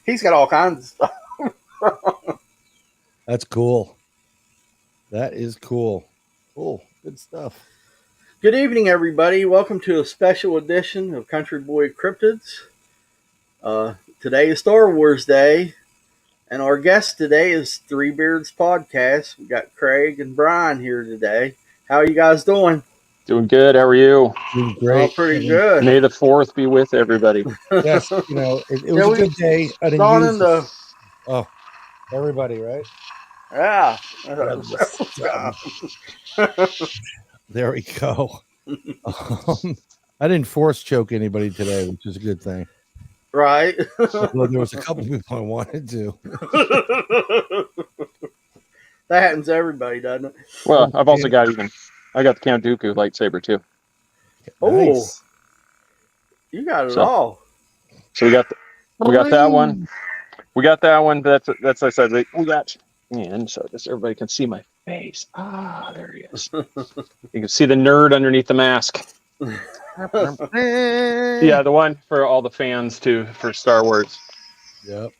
He's got all kinds of stuff. That's cool. That is cool. Cool. Good stuff. Good evening, everybody. Welcome to a special edition of Country Boy Cryptids. Today is Star Wars Day, and our guest today is Three Beards Podcast. We got Craig and Brian here today. How are you guys doing? Doing good. How are you? Doing great. Pretty good. May the 4th be with everybody. Yes, it was a good day. I didn't Dawn use in the everybody, right? yeah. There we go. I didn't force choke anybody today, which is a good thing. Right. Well, there was a couple people I wanted to. That happens to everybody, doesn't it? Well, I've also got I got the Count Dooku lightsaber too. Nice. You got it all. So we got that one. We got that one. That's I said we got. And so this everybody can see my face. Ah, there he is. You can see the nerd underneath the mask. Yeah, the one for all the fans too for Star Wars. Yep.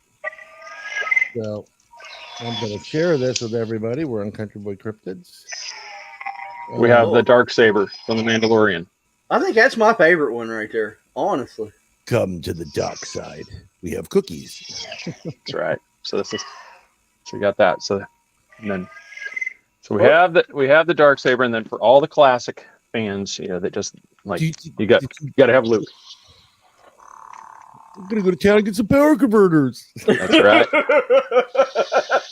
So I'm going to share this with everybody. We're on Country Boy Cryptids. We have the dark saber from the Mandalorian. I think that's my favorite one right there. Honestly. Come to the dark side. We have cookies. That's right. So we got that. So we have the dark saber, and then for all the classic fans, that just like you got to have Luke. I'm gonna go to town and get some power converters. That's right.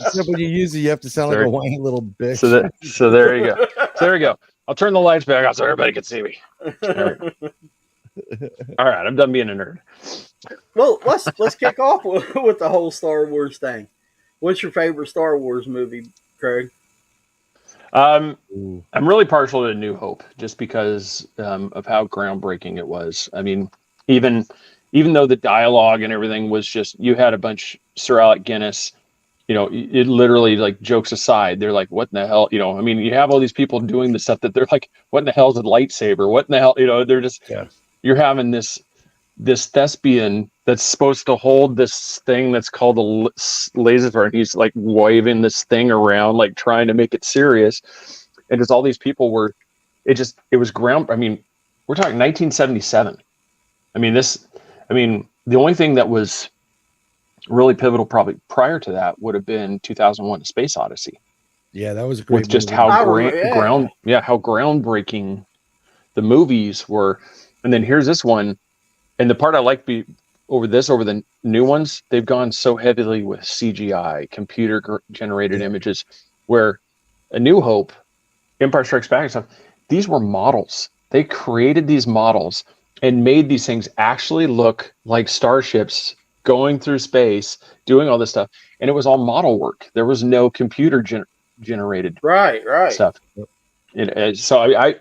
Except when you use it, you have to sound like a whiny little bitch. So there you go. So there you go. I'll turn the lights back on so everybody can see me. All right, I'm done being a nerd. Well, let's kick off with the whole Star Wars thing. What's your favorite Star Wars movie, Craig? I'm really partial to New Hope just because of how groundbreaking it was. I mean, even though the dialogue and everything was just, you had a bunch, Sir Alec Guinness, it literally, like, jokes aside, they're like, what in the hell? I mean, you have all these people doing the stuff that they're like, what in the hell is a lightsaber? What in the hell? They're just, you're having this thespian that's supposed to hold this thing that's called a laser, and he's like waving this thing around, like trying to make it serious. And just all these people it was ground. I mean, we're talking 1977. I mean, the only thing that was really pivotal probably prior to that would have been 2001: A Space Odyssey. Yeah, that was a great with just movie. how groundbreaking the movies were. And then here's this one, and the part I like over the new ones, they've gone so heavily with CGI, computer generated images, where A New Hope, Empire Strikes Back and stuff, these were models. They created these models and made these things actually look like starships going through space, doing all this stuff. And it was all model work. There was no computer generated stuff. So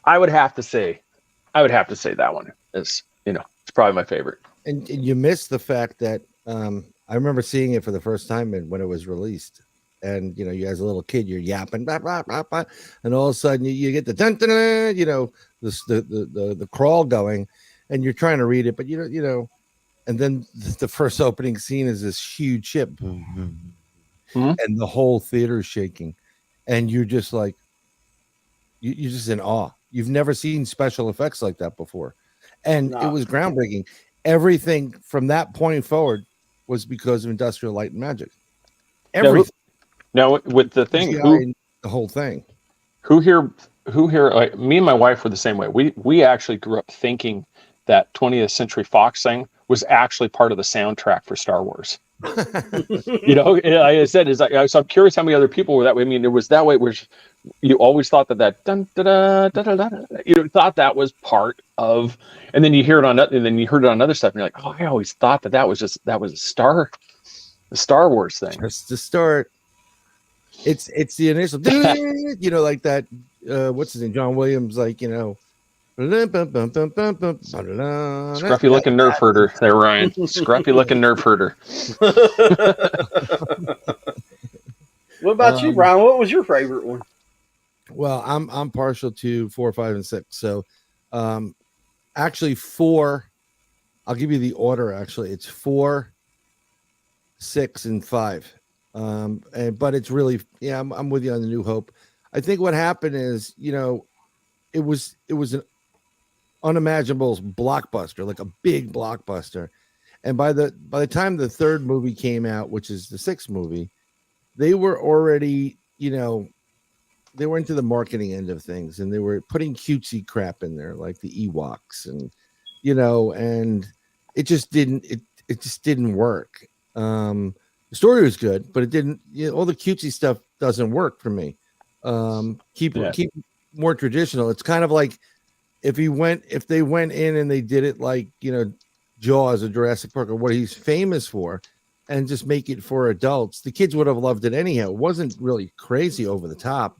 I would have to say that one is, it's probably my favorite. And you missed the fact that I remember seeing it for the first time when it was released. And, you as a little kid, you're yapping, blah, blah, blah, blah, and all of a sudden you get the dun, dun, dun, the crawl going, and you're trying to read it, but and then the first opening scene is this huge ship, and the whole theater is shaking, and you're just like, you're just in awe. You've never seen special effects like that before, and it was groundbreaking. Everything from that point forward was because of Industrial Light and Magic. Everything. Now, with the thing, the whole thing. Who here? Like, me and my wife were the same way. We actually grew up thinking that 20th Century Fox thing was actually part of the soundtrack for Star Wars. Like I said, so I'm curious how many other people were that way. I mean, it was that way where you always thought that dun, da, da, da, da, da, thought that was part of, and then you hear it on other stuff, and you're like, oh, I always thought that was a Star Wars thing. Just to start, it's the initial, like that. What's his name? John Williams, like Scruffy looking nerf herder there, Ryan. Scruffy looking nerf herder. What about you, Brian? What was your favorite one? Well, I'm partial to 4, 5, and 6. So actually 4, I'll give you the order. Actually, it's 4, 6 and 5. But it's really, yeah, I'm with you on the New Hope. I think what happened is, it was an unimaginable blockbuster, like a big blockbuster. And by the time the third movie came out, which is the 6th movie, they were already, they were into the marketing end of things, and they were putting cutesy crap in there, like the Ewoks, and and it just didn't work. The story was good, but it didn't. All the cutesy stuff doesn't work for me. Keep more traditional. It's kind of like if they went in and they did it like Jaws or Jurassic Park or what he's famous for, and just make it for adults. The kids would have loved it anyhow. It wasn't really crazy over the top.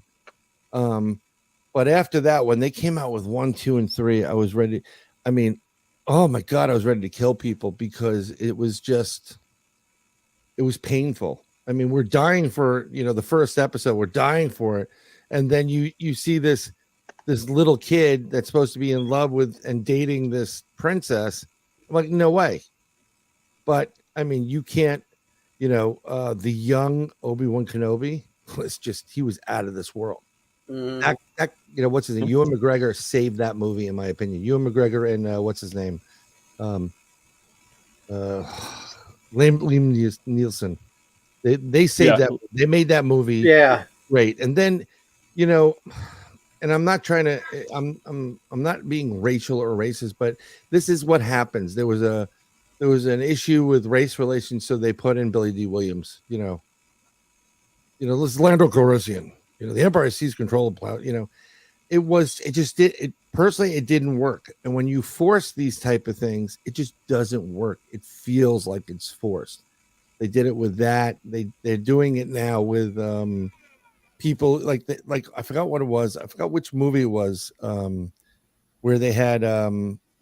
But after that, when they came out with 1, 2, and 3, I was ready. I mean, oh my God, I was ready to kill people because it was painful. I mean, we're dying for, the first episode, we're dying for it. And then you see this little kid that's supposed to be in love with and dating this princess. I'm like, no way. But I mean, you can't, the young Obi-Wan Kenobi he was out of this world. That what's his name? Ewan McGregor saved that movie, in my opinion. Ewan McGregor and what's his name? Liam Nielsen. They saved that. They made that movie great. And then, and I'm not trying to. I'm not being racial or racist, but this is what happens. There was an issue with race relations, so they put in Billy D. Williams. This is Lando Calrissian. The Empire seized control of Plow. Personally, it didn't work. And when you force these type of things, it just doesn't work. It feels like it's forced. They did it with that. They're doing it now with people like I forgot what it was. I forgot which movie it was where they had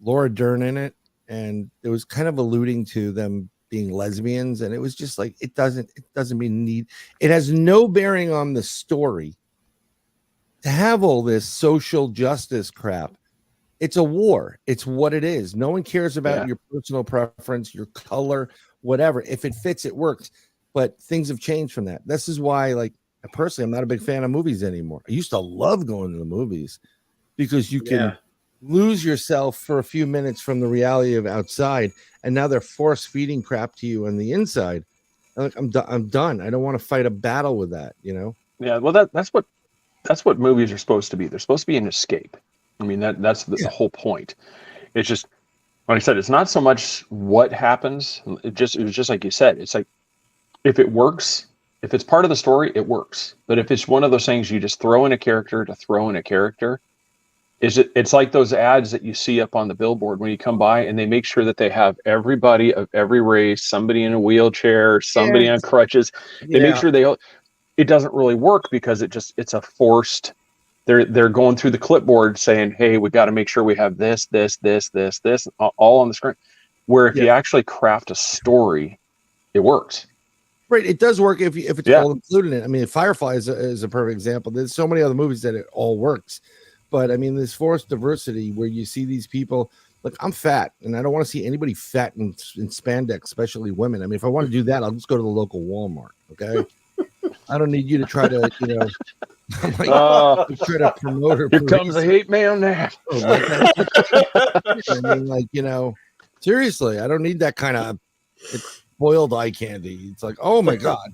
Laura Dern in it, and it was kind of alluding to them being lesbians, and it was just like it doesn't mean need. It has no bearing on the story to have all this social justice crap. It's a war. It's what it is. No one cares about your personal preference, your color, whatever. If it fits, it works. But things have changed from that. This is why, like, personally, I'm not a big fan of movies anymore. I used to love going to the movies because you can lose yourself for a few minutes from the reality of outside, and now they're force feeding crap to you on the inside. Like, I'm done. I don't want to fight a battle with that. Yeah. Well, that's what movies are supposed to be. They're supposed to be an escape. I mean, that's the whole point. It's just, like I said, it's not so much what happens. It was just like you said. It's like if it works, if it's part of the story, it works. But if it's one of those things you just throw in a character to throw in a character. It's like those ads that you see up on the billboard when you come by, and they make sure that they have everybody of every race, somebody in a wheelchair, somebody on crutches. They make sure it doesn't really work because it's a forced. They're going through the clipboard saying, hey, we got to make sure we have this, all on the screen. Where if you actually craft a story, it works. Right, it does work if it's all included in it. I mean, Firefly is a perfect example. There's so many other movies that it all works. But I mean, this forced diversity where you see these people. Look, I'm fat, and I don't want to see anybody fat in spandex, especially women. I mean, if I want to do that, I'll just go to the local Walmart. Okay, I don't need you to try to, try to promote her. Here comes the hate man now. I mean, seriously, I don't need that kind of boiled eye candy. It's like, oh my God,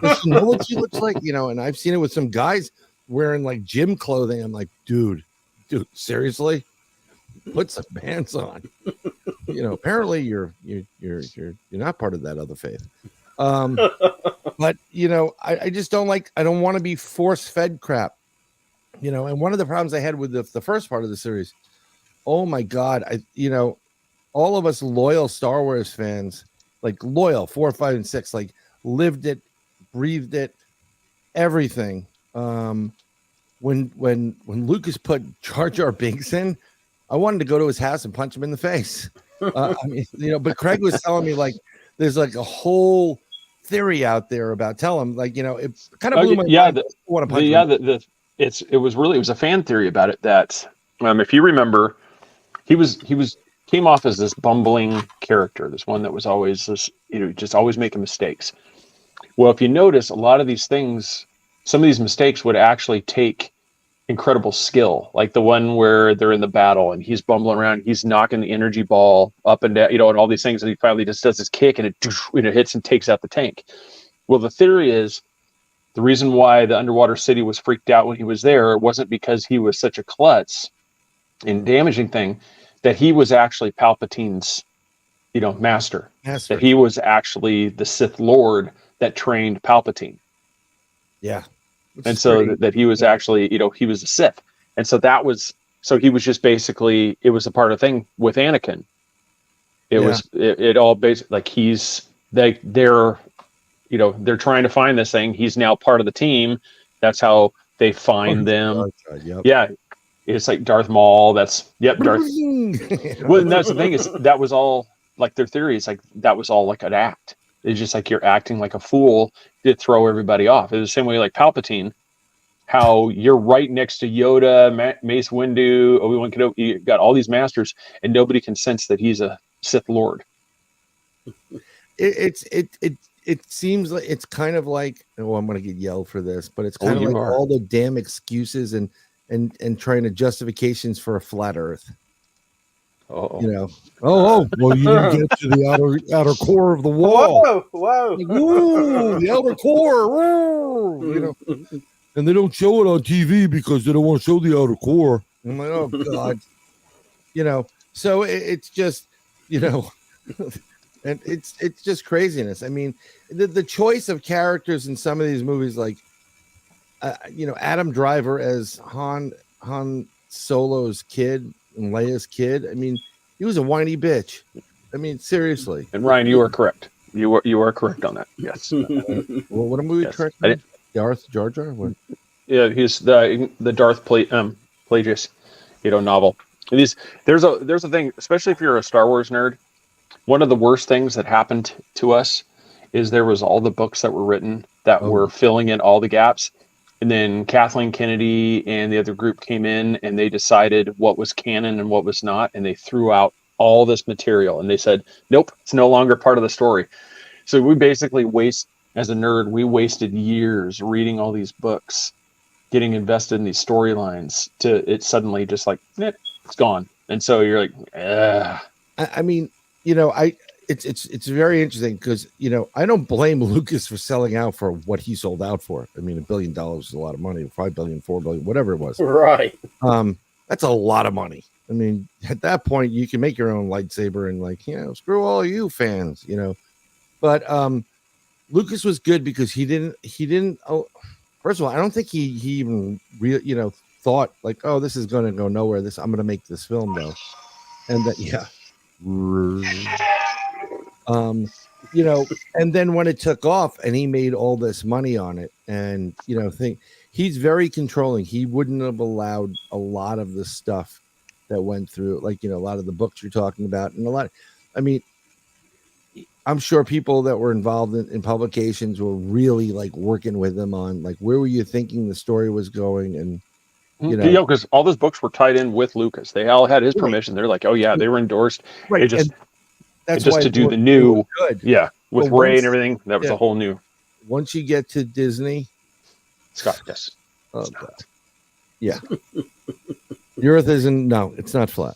does she know what she looks like? And I've seen it with some guys wearing like gym clothing. I'm like, dude, seriously, put some pants on. Apparently you're not part of that other faith. But I just don't like. I don't want to be force fed crap. And one of the problems I had with the first part of the series, oh my God, all of us loyal Star Wars fans, like loyal 4, 5, and 6, like lived it, breathed it, everything. When Lucas put Jar Jar Binks in, I wanted to go to his house and punch him in the face. I mean, but Craig was telling me like there's like a whole theory out there about it kind of blew my mind. It was a fan theory about it that if you remember, he was came off as this bumbling character, this one that was always this, just always making mistakes. Well, if you notice, a lot of these things, some of these mistakes would actually take incredible skill, like the one where they're in the battle and he's bumbling around, he's knocking the energy ball up and down, and all these things, and he finally just does his kick and it hits and takes out the tank. Well, the theory is the reason why the underwater city was freaked out when he was there wasn't because he was such a klutz and damaging thing, that he was actually Palpatine's, master. That he was actually the Sith Lord that trained Palpatine. Yeah. And so that he was actually, he was a Sith. And so so he was just basically, it was a part of the thing with Anakin. It all basically, like they're trying to find this thing. He's now part of the team. That's how they find them. Yep. Yeah. It's like Darth Maul. Darth. Well, and that's the thing, is that was all, like, their theory is like, that was all like an act. It's just like you're acting like a fool to throw everybody off. It's the same way like Palpatine, how you're right next to Yoda, Mace Windu, Obi-Wan Kenobi. You got all these masters, and nobody can sense that he's a Sith Lord. It seems like it's kind of like, I'm going to get yelled for this, but it's kind of like all the damn excuses and trying to justifications for a flat Earth. Oh, well, you didn't get to the outer core of the wall. Whoa. Like, whoa, the outer core. Whoa, and they don't show it on TV because they don't want to show the outer core. I'm like, oh God, So it's just, and it's just craziness. I mean, the choice of characters in some of these movies, like, Adam Driver as Han Solo's kid and Leia's kid. I mean, he was a whiny bitch. I mean, seriously. And Ryan, you are correct. You are correct on that. Yes. Well, what a movie correct? Darth Jar Jar. What? Yeah, he's the Darth Plagueis, novel. And there's a thing, especially if you're a Star Wars nerd. One of the worst things that happened to us is there was all the books that were written that were filling in all the gaps. And then Kathleen Kennedy and the other group came in and they decided what was canon and what was not. And they threw out all this material and they said, nope, it's no longer part of the story. So we basically as a nerd, we wasted years reading all these books, getting invested in these storylines to it suddenly just like, it's gone. And so you're like, ugh. I mean, it's very interesting because, I don't blame Lucas for selling out for what he sold out for. I mean, $1 billion is a lot of money, 5 billion, 4 billion, whatever it was. Right. That's a lot of money. I mean, at that point, you can make your own lightsaber and screw all you fans, But Lucas was good because he didn't. Oh, first of all, I don't think he even thought like, oh, this is going to go nowhere. I'm going to make this film though, and that and then when it took off and he made all this money on it, and he's very controlling. He wouldn't have allowed a lot of the stuff that went through, like a lot of the books you're talking about, and I'm sure people that were involved in publications were really like working with them on like, where were you thinking the story was going? And because all those books were tied in with Lucas. They all had his permission. They're like, oh yeah, they were endorsed. Right. That's just to do the new, with Rey and everything. That was a whole new. Once you get to Disney, Scott, yes. Oh, God. Yeah. The Earth isn't. No, it's not flat.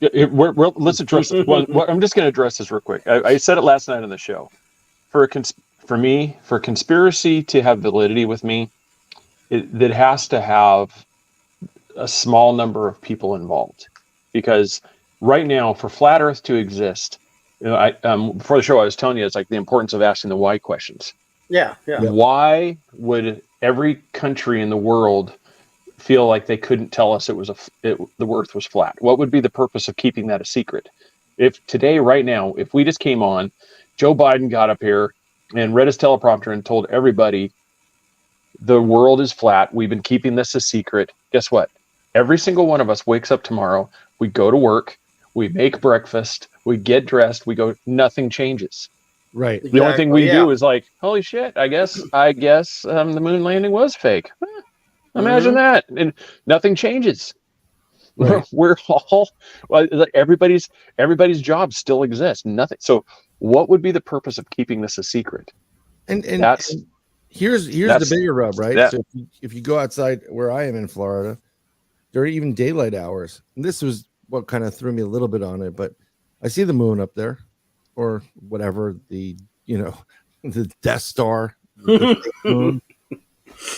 Let's address it. I'm just going to address this real quick. I said it last night on the show. For conspiracy to have validity with me, it has to have a small number of people involved. Because right now, for flat Earth to exist, before the show, I was telling you it's like the importance of asking the why questions. Yeah. Why would every country in the world feel like they couldn't tell us the Earth was flat? What would be the purpose of keeping that a secret? If today, right now, if we just came on, Joe Biden got up here and read his teleprompter and told everybody the world is flat, we've been keeping this a secret. Guess what? Every single one of us wakes up tomorrow, we go to work, we make breakfast, we get dressed, we go, nothing changes. Right. The only thing we do is like, holy shit, I guess the moon landing was fake. Imagine that. And nothing changes. Right. We're all like everybody's job still exists. Nothing. So what would be the purpose of keeping this a secret? And That's here's the that's bigger rub, right? that. So if you go outside where I am in Florida, there are even daylight hours. And this was what kind of threw me a little bit on it, but I see the moon up there, or whatever the the Death Star. The fake moon.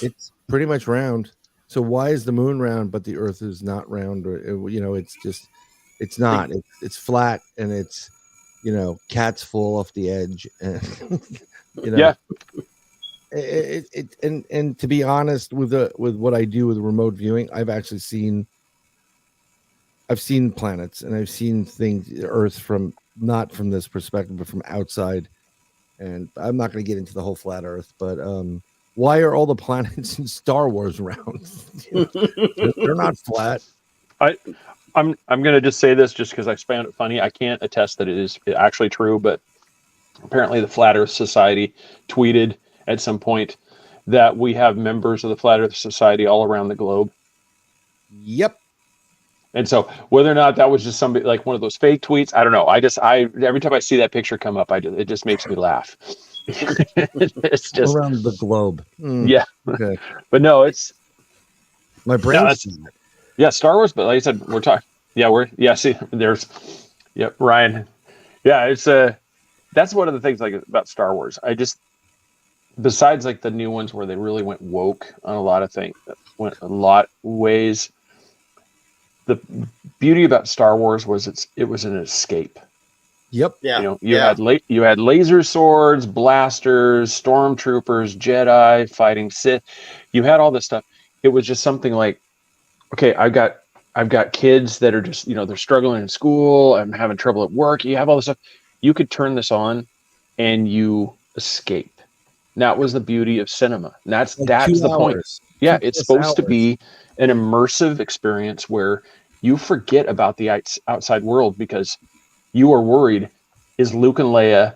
It's pretty much round. So why is the moon round but the Earth is not round? Or it's not. It's flat and it's cats fall off the edge and Yeah. And to be honest with what I do with remote viewing, I've seen planets and I've seen things, Earth, from not from this perspective but from outside. And I'm not going to get into the whole flat Earth, but why are all the planets in Star Wars round? They're not flat. I'm going to just say this just because I found it funny. I can't attest that it is actually true, but apparently the Flat Earth Society tweeted at some point that we have members of the Flat Earth Society all around the globe. Yep. And so whether or not that was just somebody like one of those fake tweets, I don't know. I every time I see that picture come up, it just makes me laugh. It's just around the globe. Yeah. Okay. But no, it's my brain. Yeah, Star Wars. But like I said, we're talking. Yeah, see, there's. Yep, Ryan. Yeah, it's that's one of the things like about Star Wars. Besides like the new ones where they really went woke on a lot of things, went a lot ways. The beauty about Star Wars was it was an escape. Yep. Yeah. You had laser swords, blasters, stormtroopers, Jedi fighting Sith. You had all this stuff. It was just something like, okay, I've got kids that are just, they're struggling in school. I'm having trouble at work. You have all this stuff. You could turn this on and you escape. And that was the beauty of cinema. And that's the point. Yeah, it's supposed to be an immersive experience where you forget about the outside world because you are worried, is Luke and Leia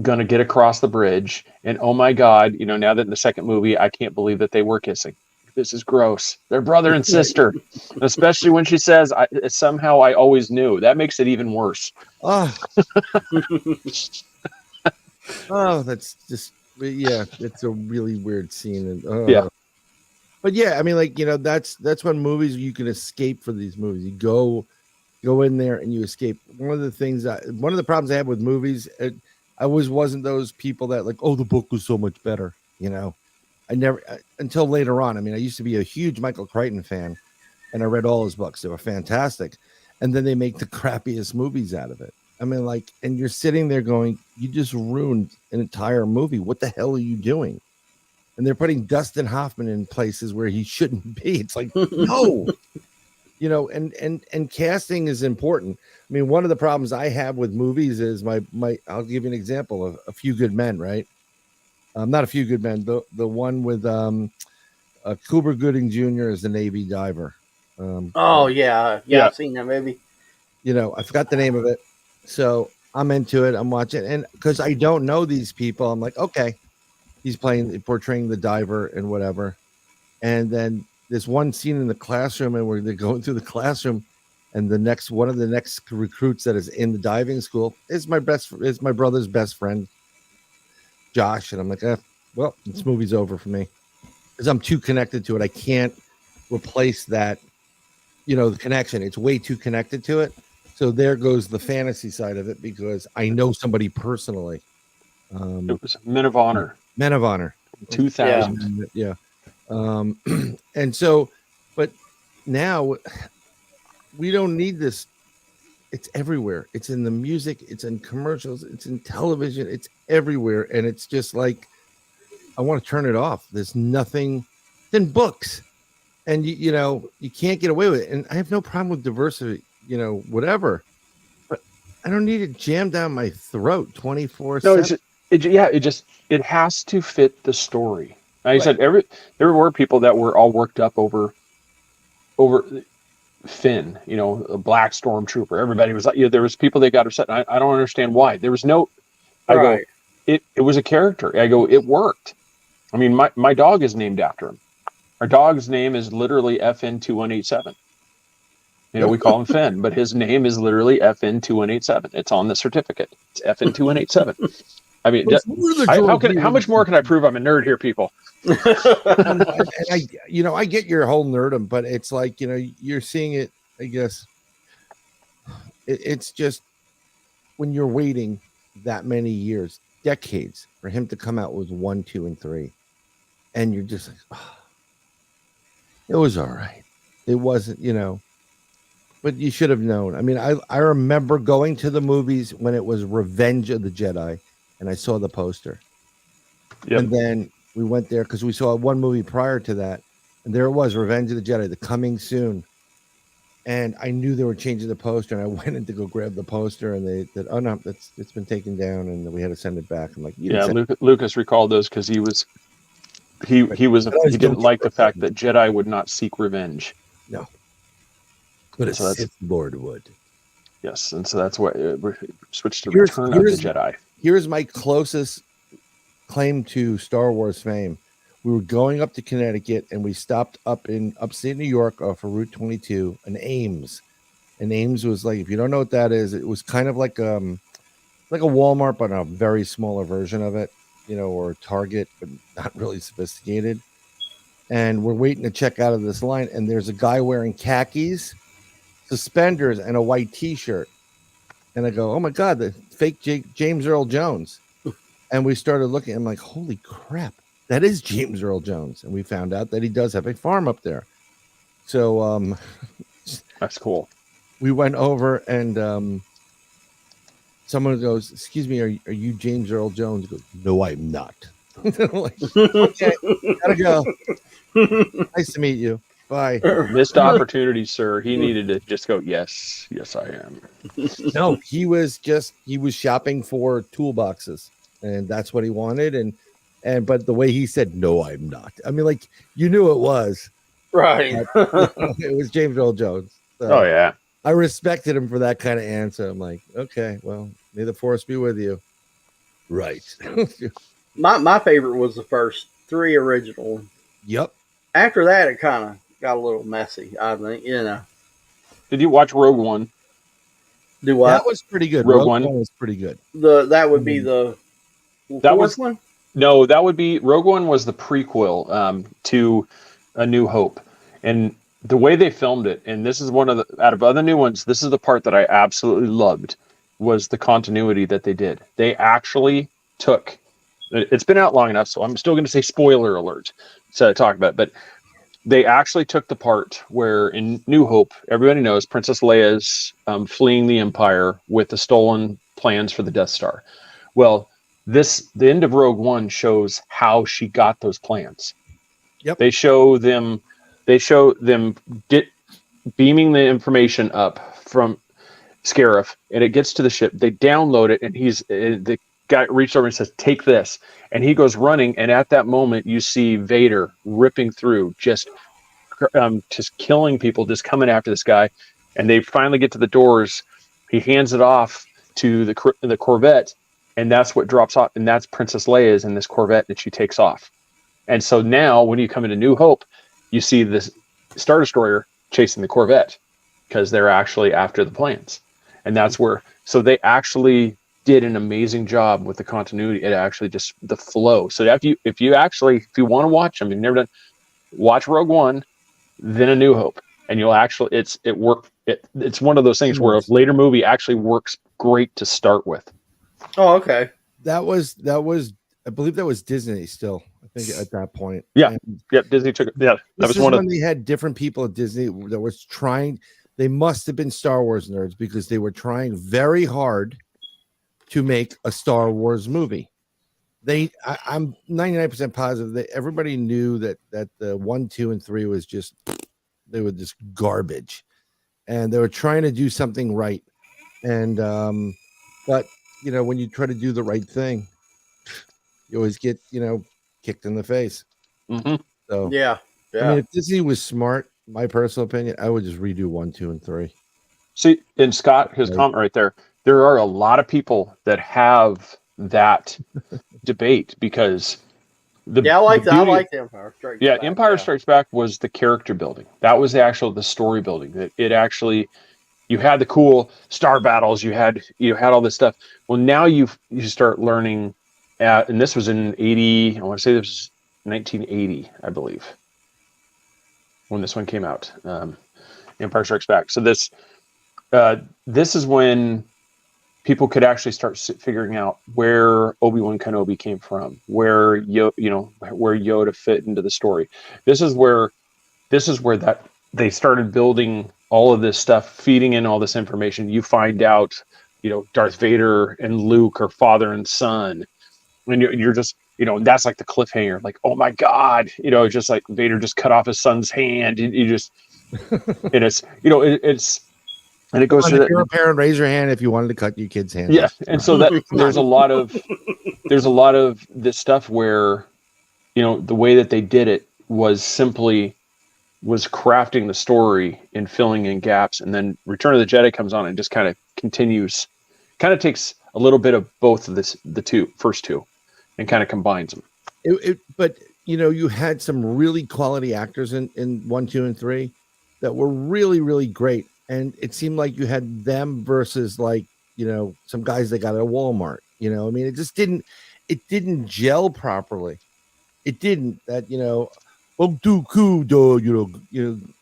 going to get across the bridge? And oh my God, now that in the second movie, I can't believe that they were kissing. This is gross. They're brother and sister. Especially when she says, somehow I always knew. That makes it even worse. Oh, that's just, yeah, it's a really weird scene. And, yeah. But yeah, I mean, like, that's when movies, you can escape for these movies. You go in there and you escape. One of the problems I had with movies, I wasn't those people that like, oh, the book was so much better. I never, until later on. I mean, I used to be a huge Michael Crichton fan and I read all his books. They were fantastic. And then they make the crappiest movies out of it. I mean, like, and you're sitting there going, you just ruined an entire movie. What the hell are you doing? And they're putting Dustin Hoffman in places where he shouldn't be. It's like, no, and casting is important. I mean, one of the problems I have with movies is I'll give you an example of A Few Good Men, right? Not A Few Good Men. The one with Cuba Gooding Jr. as the Navy diver. Yeah, I've seen that movie. I forgot the name of it. So I'm into it. I'm watching, and because I don't know these people, I'm like, okay, he's portraying the diver and whatever. And then there's one scene in the classroom, and where they're going through the classroom, and one of the next recruits that is in the diving school is my brother's best friend, Josh. And I'm like, well, this movie's over for me because I'm too connected to it. I can't replace that, the connection. It's way too connected to it. So there goes the fantasy side of it because I know somebody personally. It was Men of Honor. 2000. Yeah. And so, but now we don't need this. It's everywhere. It's in the music. It's in commercials. It's in television. It's everywhere. And it's just like, I want to turn it off. There's nothing in books. And, you can't get away with it. And I have no problem with diversity, whatever. But I don't need it jammed down my throat 24/7. No, it has to fit the story. Like I said, there were people that were all worked up over Finn, a black stormtrooper. Everybody was like, there was people that got upset. I don't understand why. There was no. I go, it was a character. I go, it worked. I mean, my dog is named after him. Our dog's name is literally FN2187. We call him Finn, but his name is literally FN2187. It's on the certificate. It's FN2187. I mean, how much more can I prove I'm a nerd here, people? And I get your whole nerdum, but it's like, you're seeing it, I guess. It's just when you're waiting that many years, decades, for him to come out with 1, 2, and 3, and you're just like, oh, it was all right. It wasn't, but you should have known. I mean, I remember going to the movies when it was Revenge of the Jedi, and I saw the poster. Yep. And then we went there because we saw one movie prior to that, and there it was, Revenge of the Jedi, the coming soon. And I knew they were changing the poster, and I went in to go grab the poster, and they said, "Oh no, it's been taken down," and we had to send it back. I'm like, Lucas recalled those because he didn't like the fact that Jedi would not seek revenge. No, but a Sith Lord would. Yes, and so that's why we switched to Return of the Jedi. Here's my closest claim to Star Wars fame. We were going up to Connecticut, and we stopped up in upstate New York off of Route 22, in Ames. And Ames was like, if you don't know what that is, it was kind of like a Walmart, but a very smaller version of it, or Target, but not really sophisticated. And we're waiting to check out of this line, and there's a guy wearing khakis, suspenders, and a white T-shirt. And I go, oh my God, the fake James Earl Jones. And we started looking. I'm like, holy crap, that is James Earl Jones. And we found out that he does have a farm up there. So that's cool. We went over, and someone goes, excuse me, are you James Earl Jones? He goes, no, I'm not. Like, okay, gotta go. Nice to meet you. Bye. Missed opportunity, sir. He needed to just go, yes, I am. No, he was shopping for toolboxes, and that's what he wanted. But the way he said, no, I'm not. I mean, like, you knew it was. Right. It was James Earl Jones. So oh, yeah. I respected him for that kind of answer. I'm like, okay, well, may the force be with you. Right. My favorite was the first 3 original ones. Yep. After that, it kind of got a little messy, I think, Did you watch Rogue One? Do what? That was pretty good. Rogue One was pretty good. That would be the fourth one? No, that would be Rogue One was the prequel to A New Hope. And the way they filmed it, and this is one of out of other new ones, this is the part that I absolutely loved, was the continuity that they did. They actually took, it's been out long enough, so I'm still going to say spoiler alert to talk about it, but they actually took the part where in New Hope, everybody knows Princess Leia's fleeing the Empire with the stolen plans for the Death Star. Well, the end of Rogue One shows how she got those plans. Yep. They show them beaming the information up from Scarif, and it gets to the ship. They download it, and the guy reached over and says, "Take this," and he goes running. And at that moment, you see Vader ripping through, just killing people, just coming after this guy. And they finally get to the doors. He hands it off to the Corvette, and that's what drops off. And that's Princess Leia's in this Corvette, and she takes off. And so now, when you come into New Hope, you see this Star Destroyer chasing the Corvette because they're actually after the plans. And that's where, so they actually did an amazing job with the continuity. It actually just the flow. So if you want to watch them, you've never done, watch Rogue One, then A New Hope, and you'll actually it's one of those things where a later movie actually works great to start with. Oh, okay. That was I believe that was Disney still. I think at that point. Yeah. Yep. Disney took it. Yeah. That was one when they had different people at Disney that was trying. They must have been Star Wars nerds because they were trying very hard to make a Star Wars movie. I'm 99% positive that everybody knew that the 1, 2, and 3 was just garbage, and they were trying to do something right. And but when you try to do the right thing, you always get kicked in the face. Mm-hmm. So yeah. I mean, if Disney was smart, my personal opinion, I would just redo 1, 2, and 3. See, and Scott, his comment right there. There are a lot of people that have that debate because Yeah, I like the that. I beauty- like the Empire Strikes Yeah, Back. Empire Strikes Back was the character building. That was the story building. That it actually, you had the cool star battles. You had all this stuff. Well, now you start learning, and this was in 80. I want to say this was 1980, I believe, when this one came out. Empire Strikes Back. So this is when people could actually start figuring out where Obi-Wan Kenobi came from, where where Yoda fit into the story. This is where that they started building all of this stuff, feeding in all this information. You find out, Darth Vader and Luke are father and son, and you're just, that's like the cliffhanger, like, oh my God, just like Vader just cut off his son's hand. You just, and it's and it goes If through that. you're a parent, raise your hand if you wanted to cut your kid's hand. Yeah, off. and so that there's a lot of this stuff where, the way that they did it was crafting the story and filling in gaps, and then Return of the Jedi comes on and just kind of continues, kind of takes a little bit of both of the first two, and kind of combines them. But you had some really quality actors in 1, 2, and 3 that were really, really great. And it seemed like you had them versus some guys that got at Walmart. I mean, it didn't gel properly. It didn't. That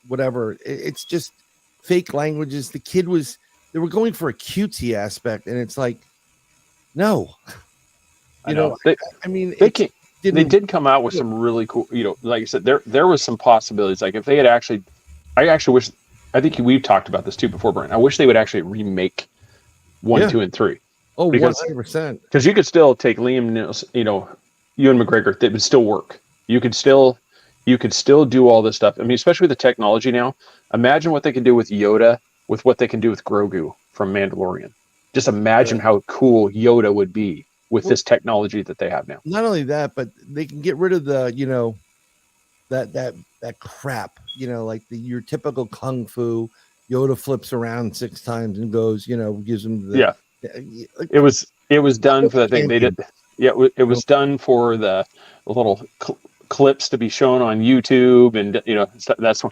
whatever. It's just fake languages. They were going for a cutesy aspect, and it's like, no. I know. I mean, they did come out with some really cool. Like I said, there was some possibilities. Like if they had actually, I actually wish. I think we've talked about this too before, Brian. I wish they would actually remake 1, 2, and 3. Oh, because 100%. Because you could still take Liam Neeson, Ewan McGregor. That would still work. You could still do all this stuff. I mean, especially with the technology now. Imagine what they can do with Yoda, with what they can do with Grogu from Mandalorian. Just imagine how cool Yoda would be with this technology that they have now. Not only that, but they can get rid of the, that crap, like your typical kung fu. Yoda flips around 6 times and goes, gives him the. It was done for the thing they did. Yeah, it was done for the little clips to be shown on YouTube, and that's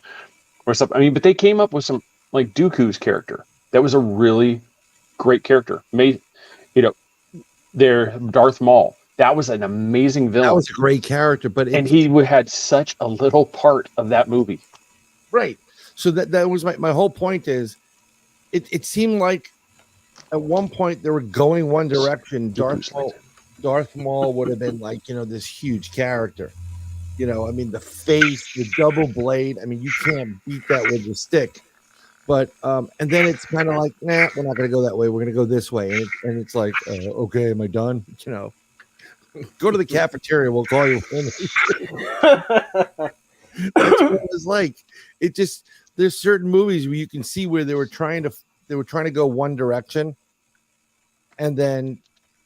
or stuff. I mean, but they came up with some, like Dooku's character. That was a really great character. Their Darth Maul. That was an amazing villain. That was a great character, and he had such a little part of that movie. Right. So that was my whole point is, it seemed like at one point they were going one direction. Darth Maul would have been like, this huge character. I mean, the face, the double blade. I mean, you can't beat that with a stick. But and then it's kind of like, nah, we're not going to go that way. We're going to go this way. And it's like, okay, am I done? Go to the cafeteria. We'll call you. That's what it was like. It just, there's certain movies where you can see where they were trying to go one direction, and then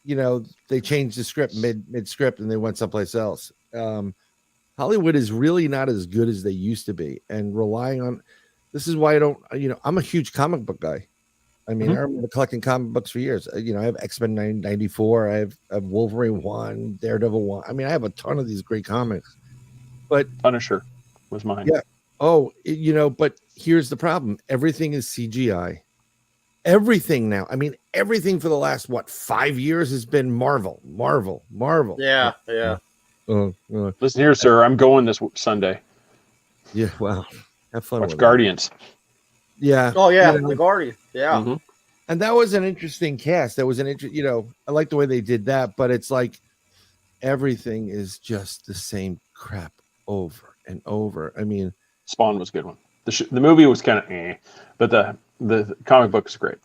they changed the script mid script and they went someplace else. Hollywood is really not as good as they used to be, and relying on. This is why I don't. I'm a huge comic book guy. I mean, I remember collecting comic books for years. I have X-Men 94. I have Wolverine 1, Daredevil 1. I mean, I have a ton of these great comics. But Punisher was mine. Yeah. Oh, but here's the problem. Everything is CGI. Everything now. I mean, everything for the last, 5 years has been Marvel. Yeah. Listen here, sir. I'm going this Sunday. Yeah, well, have fun Watch with Guardians. Yeah. Oh, yeah, the Guardian. Yeah. Mm-hmm. And that was an interesting cast. That was an I like the way they did that, but it's like everything is just the same crap over and over. I mean, Spawn was a good one. The movie was kind of but the comic book is great.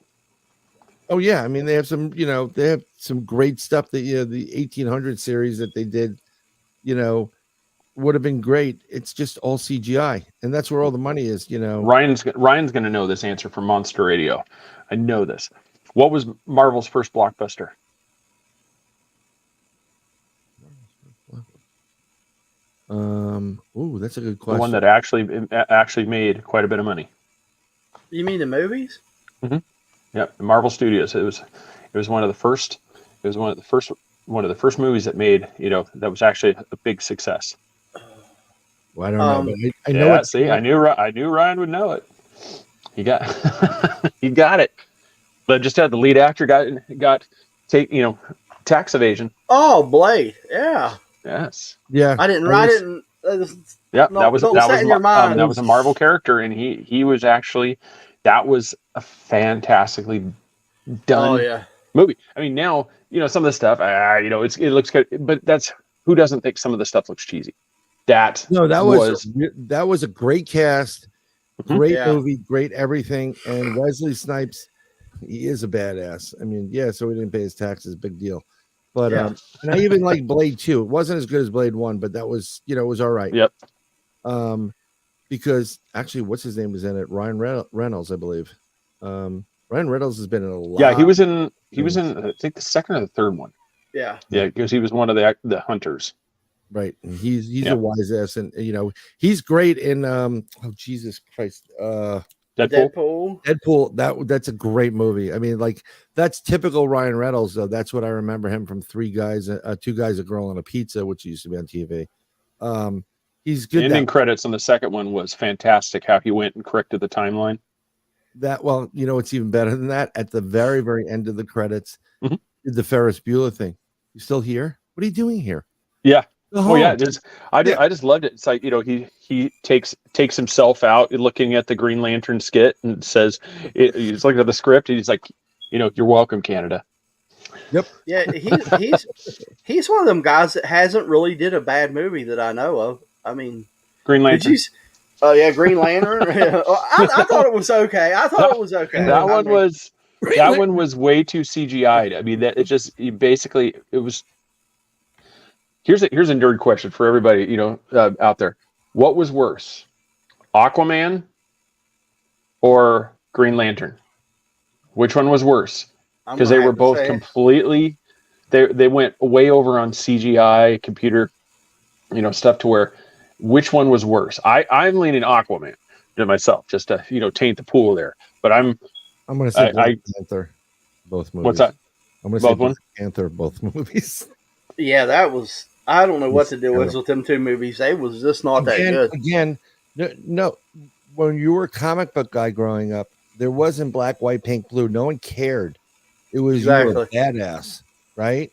Oh yeah, I mean they have some, they have some great stuff that the 1800 series that they did, would have been great. It's just all CGI, and that's where all the money is. Ryan's going to know this answer from Monster Radio. I know this. What was Marvel's first blockbuster? Oh, that's a good question. The one that actually made quite a bit of money. You mean the movies? Mm-hmm. Yeah, Marvel Studios. It was one of the first. It was one of the first one of the first movies that made, that was actually a big success. Well, I don't know, but I know Yeah, it's. see, I knew Ryan would know it. He got he got it. But just had the lead actor got tax evasion. Oh, Blade. Yeah. Yes. Yeah, I didn't. Yeah, No, that was don't set in your mind. that was a Marvel character, and he was actually, that was a fantastically done Oh yeah. movie. I mean, now some of the stuff, it looks good, but that's, who doesn't think some of the stuff looks cheesy? That was a great cast, Mhm. great Yeah. movie, great everything, and Wesley Snipes, he is a badass. I mean, yeah, so he didn't pay his taxes, big deal. But Yeah. and I even like Blade 2. It wasn't as good as Blade 1, but that was, it was all right. Yep. Because actually, what's his name was in it? Ryan Reynolds, I believe. Ryan Reynolds has been in a lot. Yeah, he was in I think the second or the third one. Yeah. Yeah, because he was one of the hunters. Right. And he's a wise ass, and he's great in oh Jesus Christ. Deadpool. That's a great movie. I mean, like, that's typical Ryan Reynolds, though. That's what I remember him from. Two Guys, a Girl, and a Pizza, which used to be on TV. He's good. The ending credits on the second one was fantastic. How he went and corrected the timeline. It's even better than that. At the very, very end of the credits, Mhm. did the Ferris Bueller thing. You still here? What are you doing here? Yeah. Oh yeah. I just loved it. It's like, he takes himself out looking at the Green Lantern skit and says, he's looking at the script and he's like, you're welcome, Canada. Yep. Yeah, he's one of them guys that hasn't really did a bad movie that I know of. I mean, Green Lantern. Oh yeah, Green Lantern. I thought it was okay. That one was way too CGI'd. I mean, that it just basically it was. Here's a nerd question for everybody out there. What was worse, Aquaman or Green Lantern? Which one was worse? Because they were both completely. They went way over on CGI computer, stuff to where. Which one was worse? I'm leaning Aquaman to myself, just to taint the pool there. But I'm going to say Black Panther, both movies. What's that? I'm going to say Black Panther, both movies. Yeah, that was. I don't know what the deal was with them two movies. They was just not that good. Again, no. When you were a comic book guy growing up, there wasn't black, white, pink, blue. No one cared. It was you were a badass, right?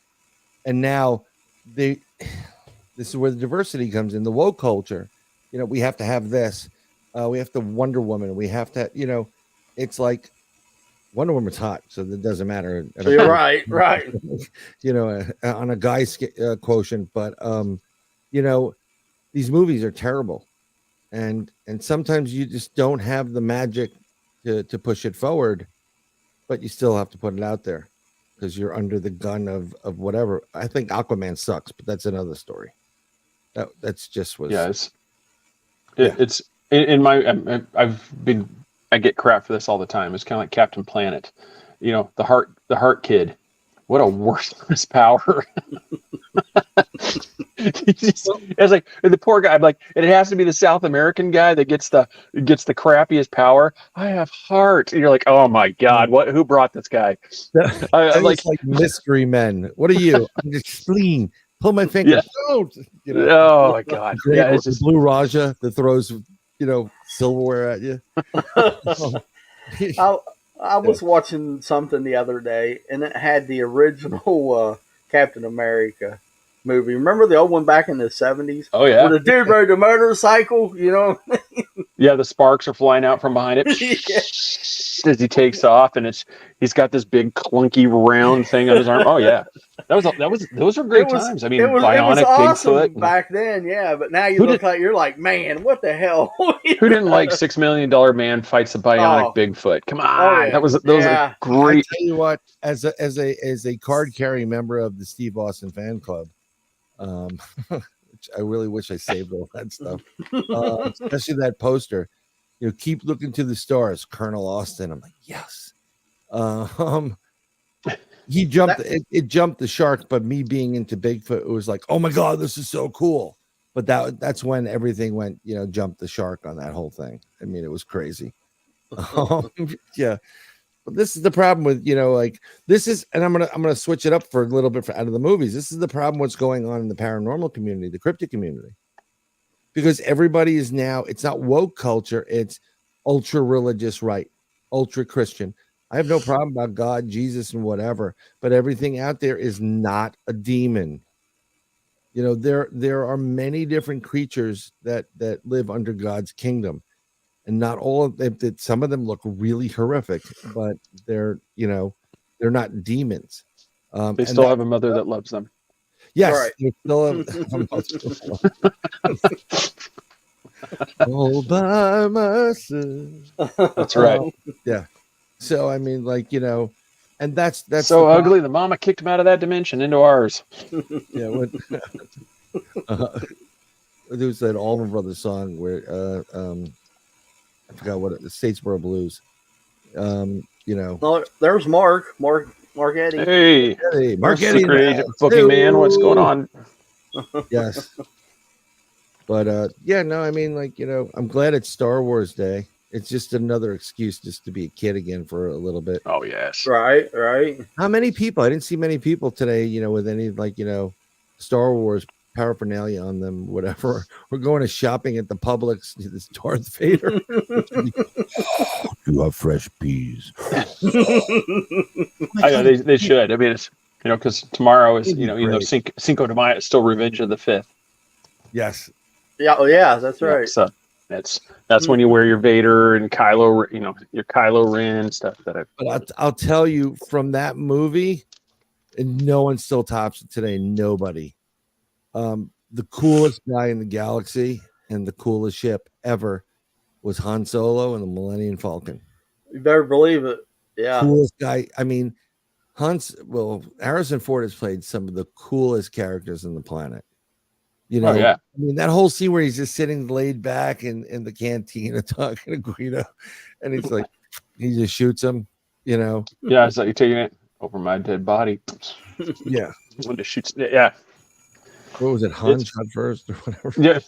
And now this is where the diversity comes in, the woke culture. We have to have this. We have to Wonder Woman. We have to, it's like Wonder Woman's hot, so that doesn't matter. So you're right. On a guy's quotient, but these movies are terrible, and sometimes you just don't have the magic to push it forward, but you still have to put it out there because you're under the gun of whatever. I think Aquaman sucks, but that's another story. That's just what. Yes. It's in my. I get crap for this all the time. It's kind of like Captain Planet, the heart kid. What a worthless power. It's like the poor guy. I'm like, and it has to be the South American guy that gets the crappiest power. I have heart, and you're like, oh my god, who brought this guy? I'm like mystery men. What are you? I'm just spleen. Pull my finger. Yeah. Don't. Oh my god. Yeah, it's just Blue Raja that throws silverware at you. I was watching something the other day, and it had the original Captain America movie. Remember the old one back in the 70s? Oh yeah, where the dude rode the motorcycle. Yeah, the sparks are flying out from behind it as he takes off, and he's got this big clunky round thing on his arm. Oh yeah, those were great times. I mean, Bionic, awesome Bigfoot back then, yeah. But now you're like, man, what the hell? Who didn't like $6 Million Man fights the Bionic Bigfoot? Come on, those are great. I tell you what, as a card carrying member of the Steve Austin fan club, which I really wish I saved all that stuff, especially that poster. Keep looking to the stars, Colonel Austin. I'm like, yes. He jumped. It jumped the shark, but me being into Bigfoot, it was like, oh my god, this is so cool. But that's when everything went, jumped the shark on that whole thing. I mean, it was crazy. Yeah, this is the problem with, like this is, and I'm gonna switch it up for a little bit out of the movies. This is the problem what's going on in the paranormal community, the cryptid community, because everybody is now, it's not woke culture, it's ultra religious, right? Ultra Christian. I have no problem about God, Jesus, and whatever, but everything out there is not a demon. There are many different creatures that live under God's kingdom, and not all of them. Some of them look really horrific, but they're not demons. They still have a mother that loves them. Yes, Right. they still have all by myself. That's right. Yeah. So I mean, and that's So the ugly. The mama kicked him out of that dimension into ours. Yeah, there was that Allman Brothers song where I forgot what the Statesboro Blues. No, there's Mark Eddy. Hey, Hey, Mark Eddy Secret now. Agent Booking Man, what's going on? Yes. But yeah, no, I mean, I'm glad it's Star Wars Day. It's just another excuse just to be a kid again for a little bit. Oh yes. Right. How many people? I didn't see many people today, with any Star Wars paraphernalia on them, whatever. We're going to shopping at the Publix. This Darth Vader. You have fresh peas. I know they should. I mean, it's because tomorrow is Great. Cinco de Mayo is still Revenge of the Fifth. Yes. Yeah. Oh, yeah. That's Yeah, right. so that's when you wear your Vader and Kylo, your Kylo Ren stuff. But I'll tell you, from that movie, and no one still tops it today. Nobody. The coolest guy in the galaxy and the coolest ship ever was Han Solo and the Millennium Falcon. You better believe it. Yeah. Coolest guy. I mean, Harrison Ford has played some of the coolest characters on the planet. Oh, yeah. I mean, that whole scene where he's just sitting laid back in the cantina talking to Guido, and he's like, he just shoots him, Yeah, it's like you're taking it over my dead body. Yeah. When it shoots, yeah. What was it? Han shot first or whatever. Yeah.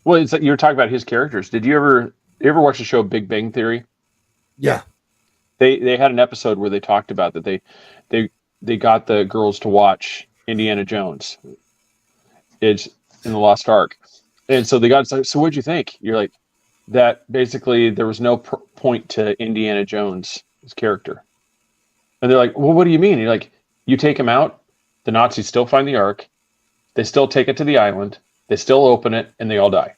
Well, it's like you were talking about his characters. Did you ever watch the show Big Bang Theory? Yeah. They had an episode where they talked about that they got the girls to watch Indiana Jones. It's in the Lost Ark, and so they got so what'd you think? You're like, that basically there was no point to Indiana Jones' character, and they're like, well, what do you mean? You're like, you take him out, the Nazis still find the Ark, they still take it to the island, they still open it, and they all die.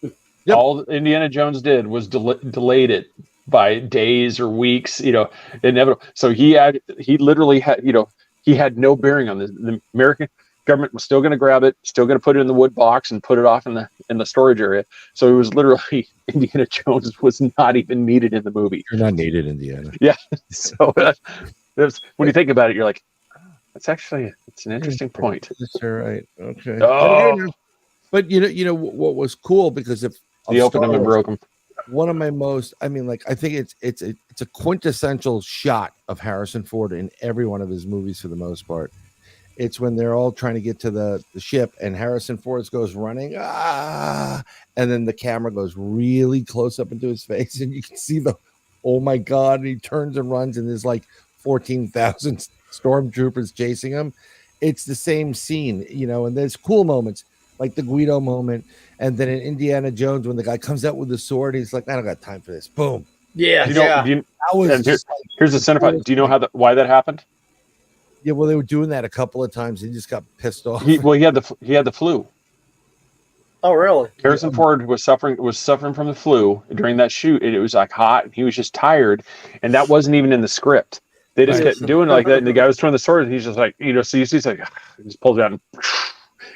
Yep. All Indiana Jones did was delayed it by days or weeks, inevitable. So he literally had, he had no bearing on this. The American government was still going to grab it, still going to put it in the wood box and put it off in the storage area. So it was literally Indiana Jones was not even needed in the movie. You're not needed, Indiana. Yeah. So when you think about it, you're like, it's an interesting point. You're right. Okay. Oh. But what was cool, because if He opened them and broke them. One of my most, I think it's a quintessential shot of Harrison Ford in every one of his movies for the most part. It's when they're all trying to get to the ship and Harrison Ford goes running, and then the camera goes really close up into his face and you can see oh my God, and he turns and runs and there's like 14,000 stormtroopers chasing him. It's the same scene, and there's cool moments like the Guido moment. And then in Indiana Jones, when the guy comes out with the sword, he's like, I don't got time for this. Boom. Yeah. Here's the center. Do you know why that happened? Yeah, well, they were doing that a couple of times. He just got pissed off. He had the flu. Oh, really? Harrison Ford was suffering from the flu during that shoot. And it was like hot, and he was just tired, and that wasn't even in the script. They just kept doing it like that, and the guy was throwing the sword, and he's just like, so you see, he's like, he just pulls it out,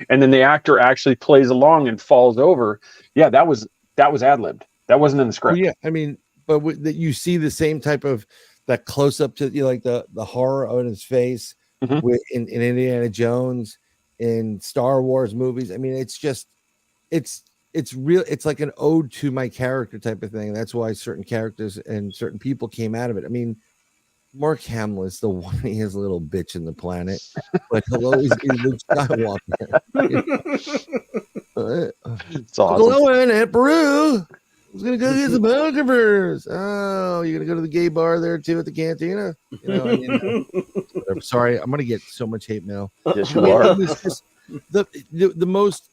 and then the actor actually plays along and falls over. Yeah, that was ad-libbed. That wasn't in the script. Oh, yeah, I mean, but you see the same type of that close up to like the horror on his face in Indiana Jones, in Star Wars movies. I mean, it's just it's real. It's like an ode to my character type of thing. That's why certain characters and certain people came out of it. I mean, Mark Hamill is the whiniest little bitch in the planet, but he'll always be Luke Skywalker. It's awesome. Glowing at Peru. was gonna go get some Bunkerverse. Oh, you're gonna go to the gay bar there too at the cantina? You know, I mean, whatever. Sorry, I'm gonna get so much hate mail. Yes, you are. It's just the most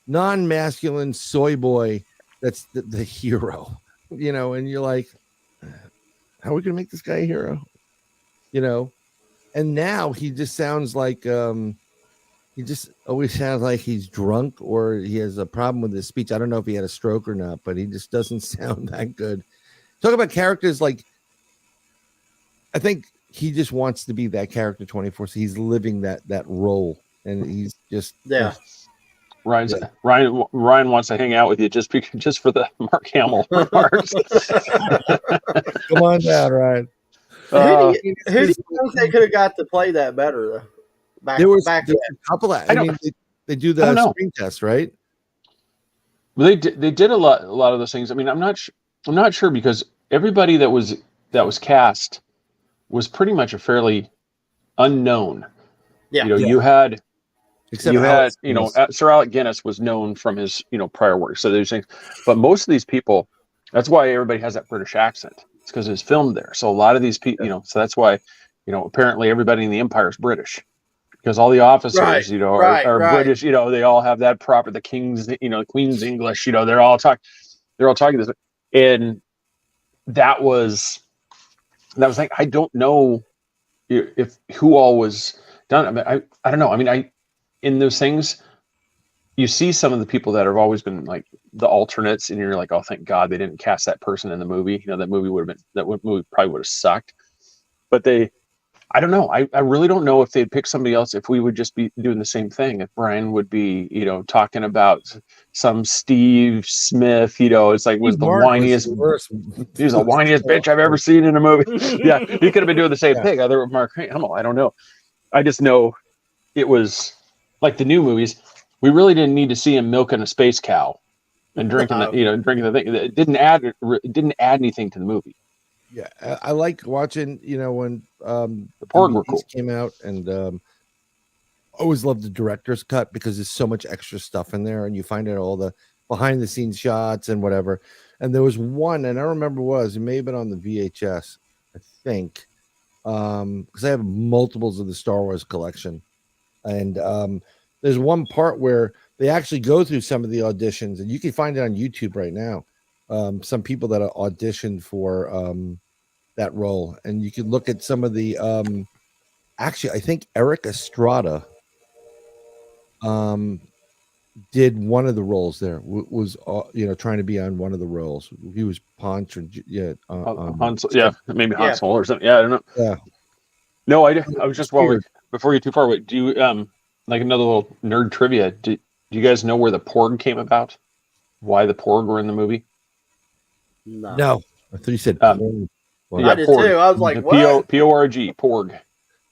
non-masculine soy boy that's the hero, you know, and you're like, how are we gonna make this guy a hero? You know, and now he just sounds like he just always sounds like he's drunk or he has a problem with his speech. I don't know if he had a stroke or not, but he just doesn't sound that good. Talk about characters, like I think he just wants to be that character 24. So he's living that role, and he's just Yeah. Ryan wants to hang out with you just for the Mark Hamill remarks. Come on down, Ryan. Who do you think they could have got to play that better though? There was back a couple of. I mean, they do the screen test, right? Well, they did a lot of those things. I mean, I'm not sure because everybody that was cast was pretty much a fairly unknown. Yeah. You know, you had Alex Sir Alec Guinness was known from his prior work. So there's things, but most of these people, that's why everybody has that British accent. It's because it was filmed there. So a lot of these people, so that's why, apparently everybody in the Empire is British. Because all the officers, are British. They all have that proper. The King's, Queen's English. They're all talking this, and that was like I don't know if who all was done. I mean, I don't know. I mean, in those things, you see some of the people that have always been like the alternates, and you're like, oh, thank God they didn't cast that person in the movie. That movie movie probably would have sucked. But I don't know. I really don't know if they'd pick somebody else, if we would just be doing the same thing. If Brian would be, talking about some Steve Smith, it's like was the whiniest. He was the whiniest bitch I've ever seen in a movie. Yeah, he could have been doing the same thing. Other with Mark Hamill. I don't know. I just know it was like the new movies. We really didn't need to see him milking a space cow and drinking drinking the thing. It didn't add anything to the movie. Yeah, I like watching, when the Porg were cool. Came out, and always loved the director's cut because there's so much extra stuff in there, and you find out all the behind the scenes shots and whatever. And there was one, and I remember it may have been on the VHS, I think, because I have multiples of the Star Wars collection, and there's one part where they actually go through some of the auditions, and you can find it on YouTube right now. Some people that are auditioned for that role, and you can look at some of the actually I think Eric Estrada did one of the roles there, was trying to be on one of the roles. He was Ponch or maybe Han Solo or something. I don't know. No, I was just before you too far away, do you like another little nerd trivia, do you guys know where the Porg came about, why the Porg were in the movie? No, I thought you said Porg. I did Porg. Too. I was like, what? P-O-R-G, Porg.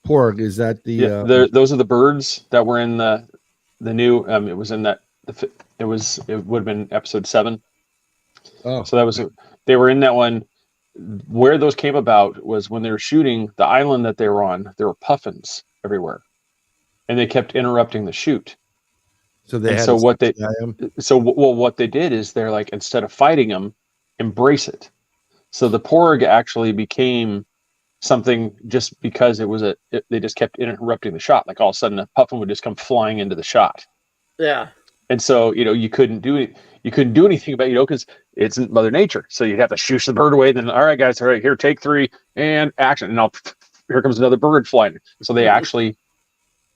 Porg, is that the? Those are the birds that were in the new. It was in that. It would have been episode 7. Oh, so they were in that one. Where those came about was when they were shooting the island that they were on. There were puffins everywhere, and they kept interrupting the shoot. So what they did is they're like, instead of fighting them, embrace it. So the Porg actually became something just because they just kept interrupting the shot. Like all of a sudden a puffin would just come flying into the shot. Yeah. And so, you couldn't do anything about, because it's Mother Nature. So you'd have to shoosh the bird away. Then, all right, guys, all right, here, take 3 and action. And here comes another bird flying. So they actually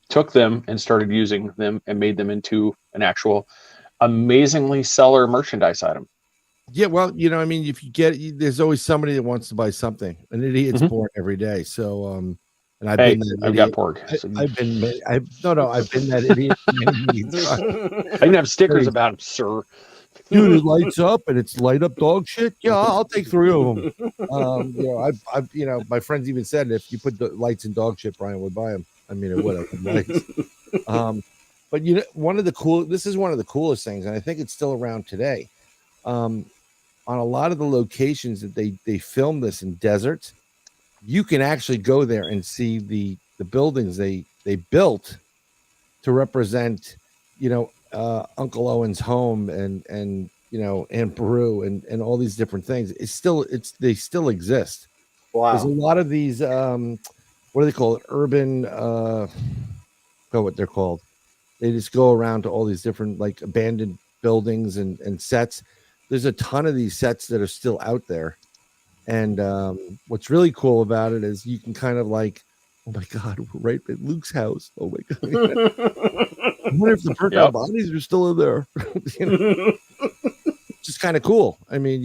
took them and started using them and made them into an actual amazingly seller merchandise item. Yeah, well, if you there's always somebody that wants to buy something. An idiot's born every day. So, and I've been that idiot. I've got Porg. I've been that idiot. I even have stickers about him, sir. Dude, it lights up and it's light up dog shit. Yeah, I'll take 3 of them. I've my friends even said if you put the lights in dog shit, Brian would buy them. I mean, it would have been nice. But this is one of the coolest things, and I think it's still around today. On a lot of the locations that they film this in deserts, you can actually go there and see the buildings they built to represent, Uncle Owen's home and and Peru and all these different things. They still exist. There's a Wow. lot of these what do they call it? Urban what they're called. They just go around to all these different like abandoned buildings and sets. There's a ton of these sets that are still out there. And what's really cool about it is you can kind of like, oh my God, we're right at Luke's house. Oh my God. I wonder if the burnt out bodies are still in there. Just kind of cool. I mean,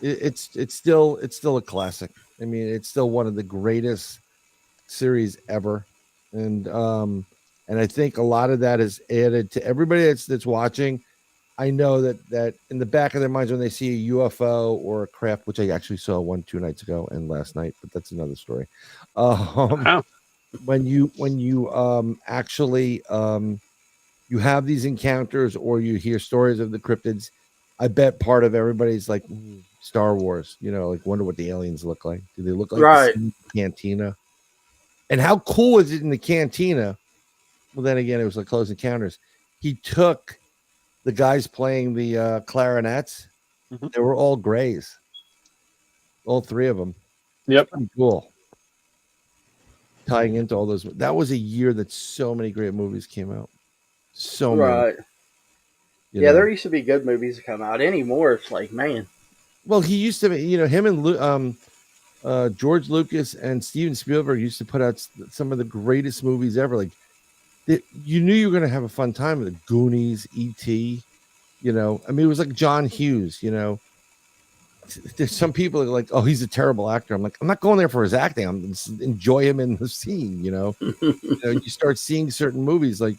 it's still a classic. I mean, it's still one of the greatest series ever. And I think a lot of that is added to everybody that's watching. I know that in the back of their minds when they see a UFO or a craft, which I actually saw 2 nights ago and last night, but that's another story. When you actually you have these encounters or you hear stories of the cryptids, I bet part of everybody's like Star Wars, like wonder what the aliens look like. Do they look like Right. the cantina? And how cool is it in the cantina? Well, then again, it was like Close Encounters. He took the guys playing the clarinets. Mm-hmm. They were all grays. All 3 of them. Yep. Pretty cool. Tying into all those. That was a year that so many great movies came out. So many. Right. Yeah, there used to be good movies that come out. Anymore, it's like, man. Well, he used to be, him and George Lucas and Steven Spielberg used to put out some of the greatest movies ever. Like, you knew you were going to have a fun time with the Goonies, E.T., I mean, it was like John Hughes, There's some people that are like, oh, he's a terrible actor. I'm like, I'm not going there for his acting. I'm just enjoy him in the scene, You start seeing certain movies like,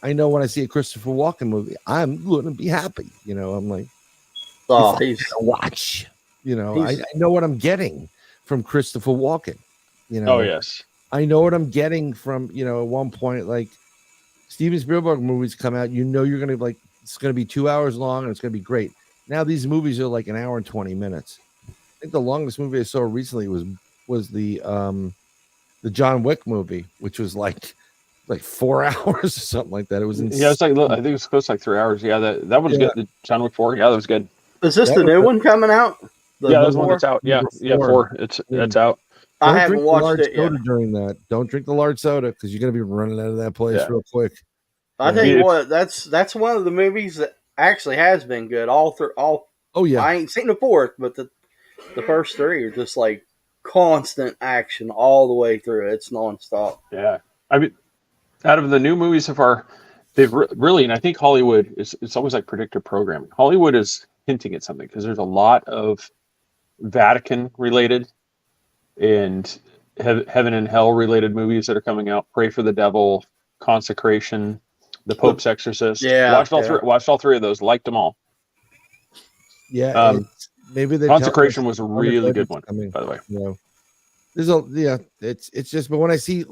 I know when I see a Christopher Walken movie, I'm going to be happy. I'm like, Oh, he's watch. I know what I'm getting from Christopher Walken. Oh yes, I know what I'm getting from at one point like Steven Spielberg movies come out. You're gonna like it's gonna be 2 hours long and it's gonna be great. Now these movies are like an hour and 20 minutes. I think the longest movie I saw recently was the John Wick movie, which was like 4 hours or something like that. It was insane. Yeah, it's like I think it was close to like 3 hours. Yeah, that was good. The John Wick 4. Yeah, that was good. Is this the new one coming out? That's the one that's out. Yeah, 4. It's out. I haven't watched it yet. During that, don't drink the large soda because you're gonna be running out of that place real quick. I tell you what, that's one of the movies that actually has been good. All. Oh yeah, I ain't seen the 4th, but the first 3 are just like constant action all the way through. It's nonstop. Yeah, I mean, out of the new movies so far, they've really, and I think Hollywood it's always like predictive programming. Hollywood is hinting at something because there's a lot of Vatican related and heaven and hell related movies that are coming out. Pray for the Devil, Consecration, The Pope's Exorcist. Yeah, watched all 3 of those. Liked them all. Yeah, maybe the Consecration was a really good one. By the way, it's just. But when I see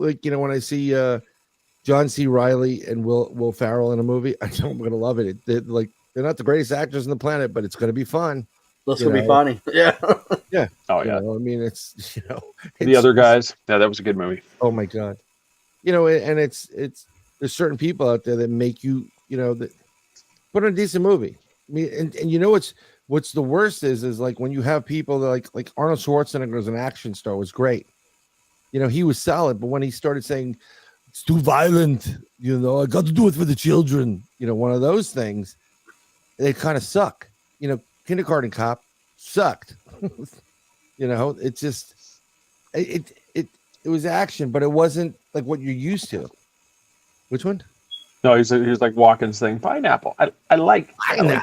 John C. Reilly and Will Ferrell in a movie, I know I'm gonna love it. They're not the greatest actors on the planet, but it's gonna be fun. That's gonna be funny. Yeah. Yeah. Oh yeah. I mean, it's the other guys. Yeah, that was a good movie. Oh my God. And it's there's certain people out there that make you that put on a decent movie. I mean, and what's the worst is like when you have people that like Arnold Schwarzenegger as an action star was great. He was solid, but when he started saying it's too violent, I got to do it for the children, one of those things, they kind of suck. Kindergarten Cop sucked. It just it was action, but it wasn't like what you're used to. Which one? No, he's like Walken's thing. Pineapple. I like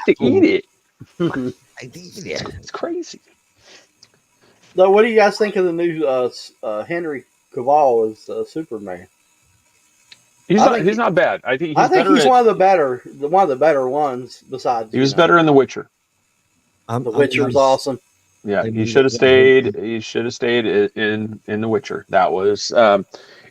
to eat it. I eat it. It's crazy. So, what do you guys think of the new Henry Cavill as Superman? He's not bad. I think he's one of the better ones. Besides, he was better in The Witcher. The Witcher's awesome. Yeah, he should have stayed. He should have stayed in The Witcher. That was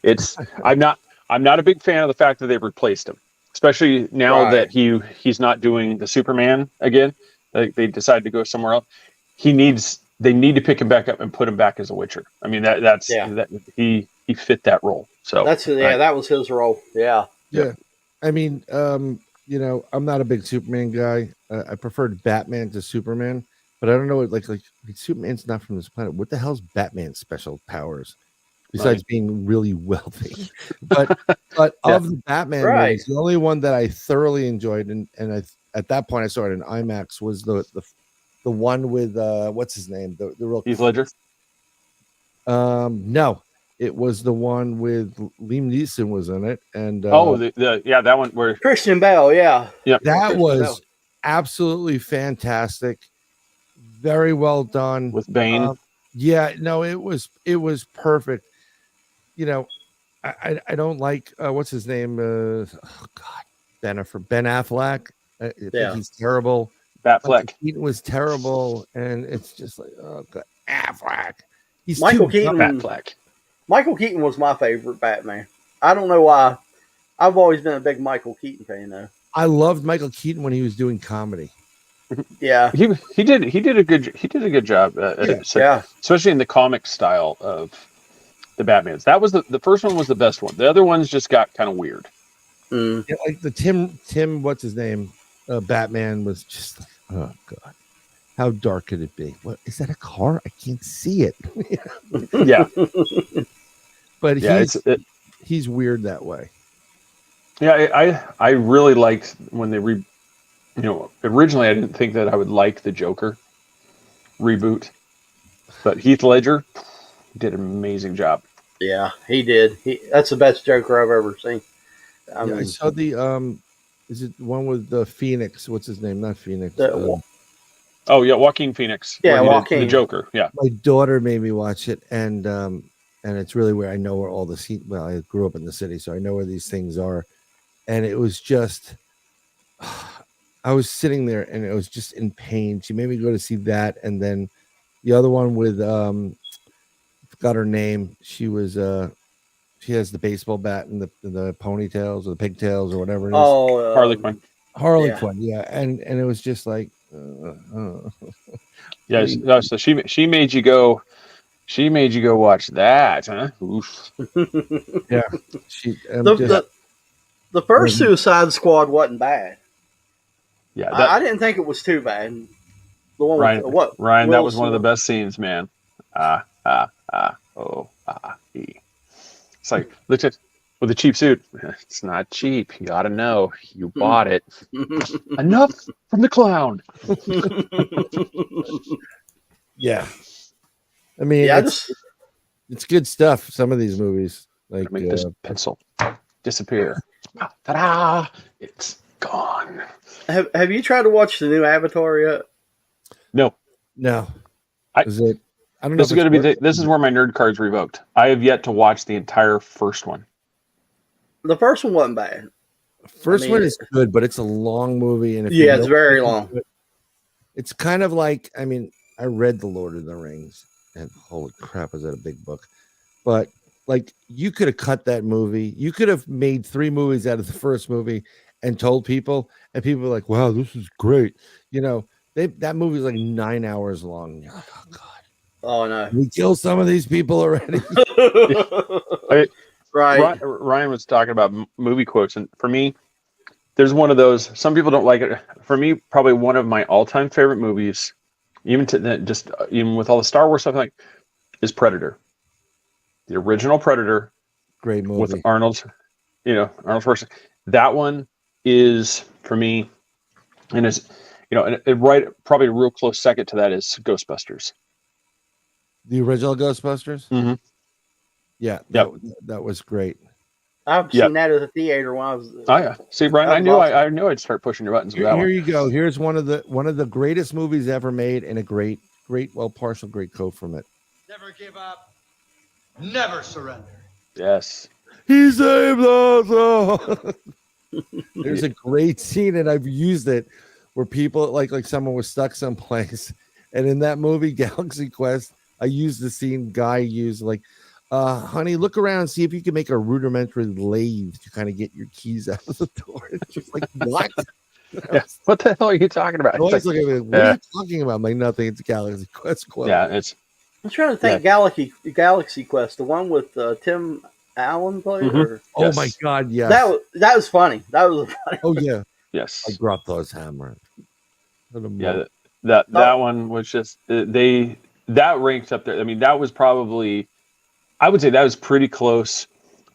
it's. I'm not a big fan of the fact that they've replaced him, especially now that he's not doing the Superman again. They decided to go somewhere else. They need to pick him back up and put him back as a Witcher. I mean that he fit that role. So that was his role. Yeah. Yeah. I mean, you know, I'm not a big Superman guy. I preferred Batman to Superman, but I don't know. Like Superman's not from this planet. What the hell's Batman's special powers besides being really wealthy? But Yeah. of the Batman Right. movies, the only one that I thoroughly enjoyed, and I at that point I saw it in IMAX, was the one with what's his name, the real Heath Ledger. no, it was the one with Liam Neeson was in it, and that one where Christian Bale, yeah. that Christian was Bale. absolutely fantastic, very well done. with Bane. Yeah, no, it was perfect. You know, I don't like what's his name? Oh God, Ben Affleck. I think Yeah. he's terrible. Batfleck. Keaton was terrible, and it's just like, oh God, Affleck. He's Michael too Keaton. Batfleck. Michael Keaton was my favorite Batman. I don't know why. I've always been a big Michael Keaton fan, though. I loved Michael Keaton when he was doing comedy. Yeah, He did a good job, yeah. especially in the comic style of the Batmans. That was the first one was the best one. The other ones just got kind of weird. Mm. Yeah, like the Tim, what's his name? Batman was just like, oh God, how dark could it be? What is that? A car? I can't see it. Yeah, But yeah, he's weird that way. yeah. I really liked when they originally I didn't think that I would like the Joker reboot, but Heath Ledger did an amazing job. Yeah, he did. That's the best Joker I've ever seen. I Yeah, I mean, saw the is it one with the Phoenix? What's his name? Not Phoenix. Oh yeah, Joaquin Phoenix. Yeah, where he did Joaquin. the Joker. Yeah, My daughter made me watch it, and it's really where I know where all the well, I grew up in the city, so I know where these things are, and it was just, I was sitting there and it was just in pain. She made me go to see that, and then the other one with forgot her name. She was she has the baseball bat and the ponytails or the pigtails or whatever it is. oh, Harley Quinn. Harley yeah. Quinn, yeah, and it was just like, Yeah, so she made you go. She made you go watch that, huh? Oof. yeah. She the first Suicide Squad wasn't bad. Yeah, I didn't think it was too bad. The one Ryan, with what? Ryan, that Will was one of the Smith? best scenes, man. It's like looked at with a cheap suit. It's not cheap. You ought to know. You bought it. Enough from the clown. yeah. I mean, Yeah, it's good stuff. Some of these movies, like Make this pencil disappear. Ta-da! It's gone. have you tried to watch the new Avatar yet? No, no, I- is it? I don't know. this is going to be. This is where my nerd card's revoked. I have yet to watch the entire first one. The first one wasn't bad. First I mean, one is good, but it's a long movie, and if Yeah, you it's know very anything long. to it, it's kind of like, I mean, I read The Lord of the Rings, and holy crap, is that a big book? But like, you could have cut that movie. You could have made 3 movies out of the first movie and told people, and people were like, "Wow, this is great." You know, that movie is like 9 hours long. You're like, oh God, Oh no. we killed some of these people already. Right. Ryan was talking about movie quotes, and for me, there's one of those. Some people don't like it. For me, probably one of my all-time favorite movies, even with all the Star Wars stuff, like, is Predator. The original Predator Great movie. with Arnold Schwarzenegger. That one is for me, and is right, probably a real close second to that is Ghostbusters. The original Ghostbusters. Mhm. Yeah, Yep. that was great. I've Yeah. seen that at the theater when I was. Oh yeah, see, Brian, That was awesome. I knew I'd start pushing your buttons with that Here one. you go. Here's one of the greatest movies ever made, and a great partial great quote from it. Never give up. Never surrender. Yes. He saved us all. There's a great scene, and I've used it where people like someone was stuck someplace, and in that movie Galaxy Quest, I used the scene Guy used, like, honey, look around and see if you can make a rudimentary lathe to kind of get your keys out of the door. It's just like, what? Yeah. What the hell are you talking about? Always It's like, look at me, what are you talking about? I'm like, nothing. It's a Galaxy Quest quote. yeah, it's I'm trying to think. Galaxy Quest, the one with Tim Allen played. Mhm. Or, Oh Yes. my God, yes. that was funny. That was funny. Oh yeah. Yes. Like Grotthor's hammer. Yeah, that one was just that ranked up there. I mean, that was probably, I would say that was pretty close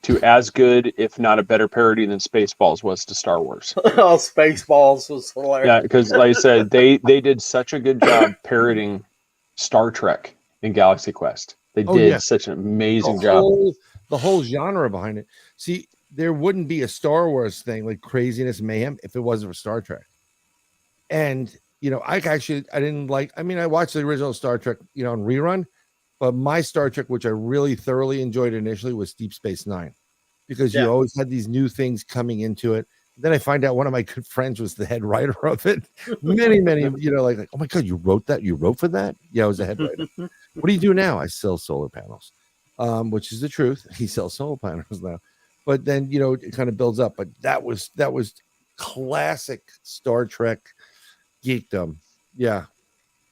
to as good, if not a better parody than Spaceballs was to Star Wars. Oh, Spaceballs was hilarious. Yeah, because like I said, they did such a good job parodying Star Trek in Galaxy Quest. They did such an amazing job. The whole genre behind it. See, there wouldn't be a Star Wars thing like Craziness Mayhem if it wasn't for Star Trek. And I didn't like. I mean, I watched the original Star Trek, on rerun, but my Star Trek, which I really thoroughly enjoyed initially, was Deep Space Nine, because you always had these new things coming into it. Then I find out one of my good friends was the head writer of it. Many, like, oh my God, you wrote that? You wrote for that? Yeah, I was the head writer. What do you do now? I sell solar panels, which is the truth. He sells solar panels now. But then, it kind of builds up. But that was classic Star Trek geekdom. Yeah.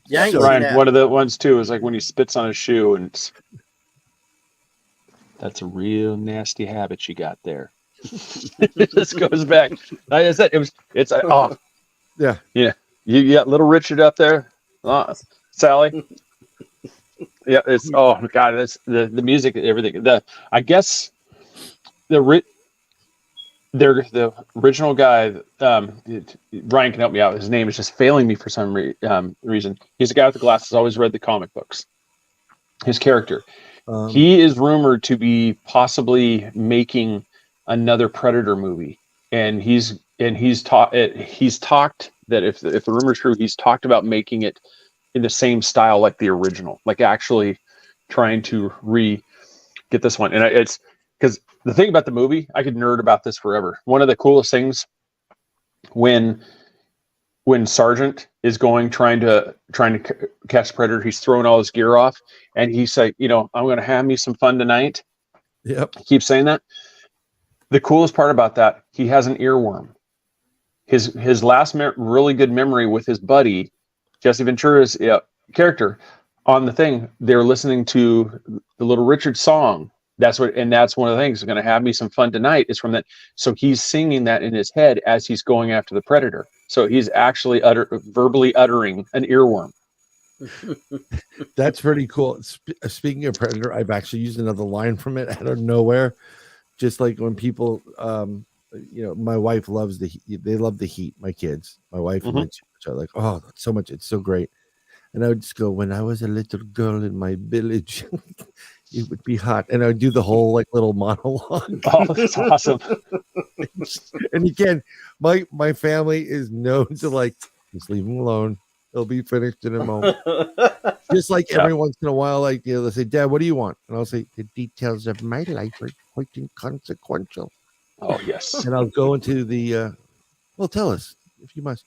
Yeah, Ryan, one of the ones too is like when he spits on his shoe, and that's a real nasty habit you got there. This goes back. Like I said, it's yeah. You got little Richard up there, Sally. Yeah, it's God, that's the music, everything. I guess the original guy. Ryan can help me out. His name is just failing me for some reason. He's a guy with the glasses. Always read the comic books. His character. He is rumored to be possibly making another Predator movie, and he's talked that if the rumor's true, he's talked about making it in the same style like the original, like actually trying to get this one. And it's because the thing about the movie, I could nerd about this forever. One of the coolest things when Sergeant is trying to catch Predator, he's throwing all his gear off, and he's like, I'm going to have me some fun tonight. Yep. He keeps saying that. The coolest part about that, he has an earworm. His last really good memory with his buddy, Jesse Ventura's character, on the thing, they're listening to the Little Richard song. That's one of the things. Going to have me some fun tonight is from that. So he's singing that in his head as he's going after the Predator. So he's actually verbally uttering an earworm. That's pretty cool. Speaking of Predator, I've actually used another line from it out of nowhere. Just like when people, my wife loves they love the Heat. My kids, my wife and my children are like, oh, so much. It's so great. And I would just go, when I was a little girl in my village, it would be hot. And I would do the whole little monologue. Oh, that's awesome. And again, my family is known to just leave him alone. It'll be finished in a moment. Just every once in a while, they'll say, Dad, what do you want? And I'll say, the details of my life are quite inconsequential. Oh, yes. And I'll go into the, tell us if you must.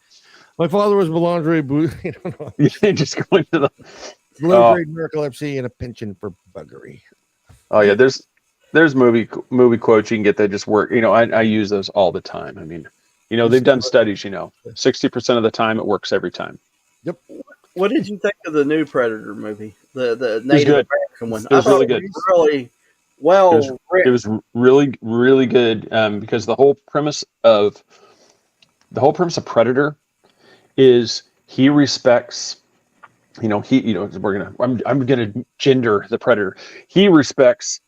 My father was Boulangerie Boo. Just going to the low-grade narcolepsy and a penchant for buggery. Oh, yeah. There's movie quotes you can get that just work. I use those all the time. I mean, they've done studies, 60% of the time it works every time. Yep. What did you think of the new Predator movie? The Native American one? It was really good. It was really well written. It was really, really good because the whole premise of Predator is he respects, I'm gonna gender the Predator. He respects,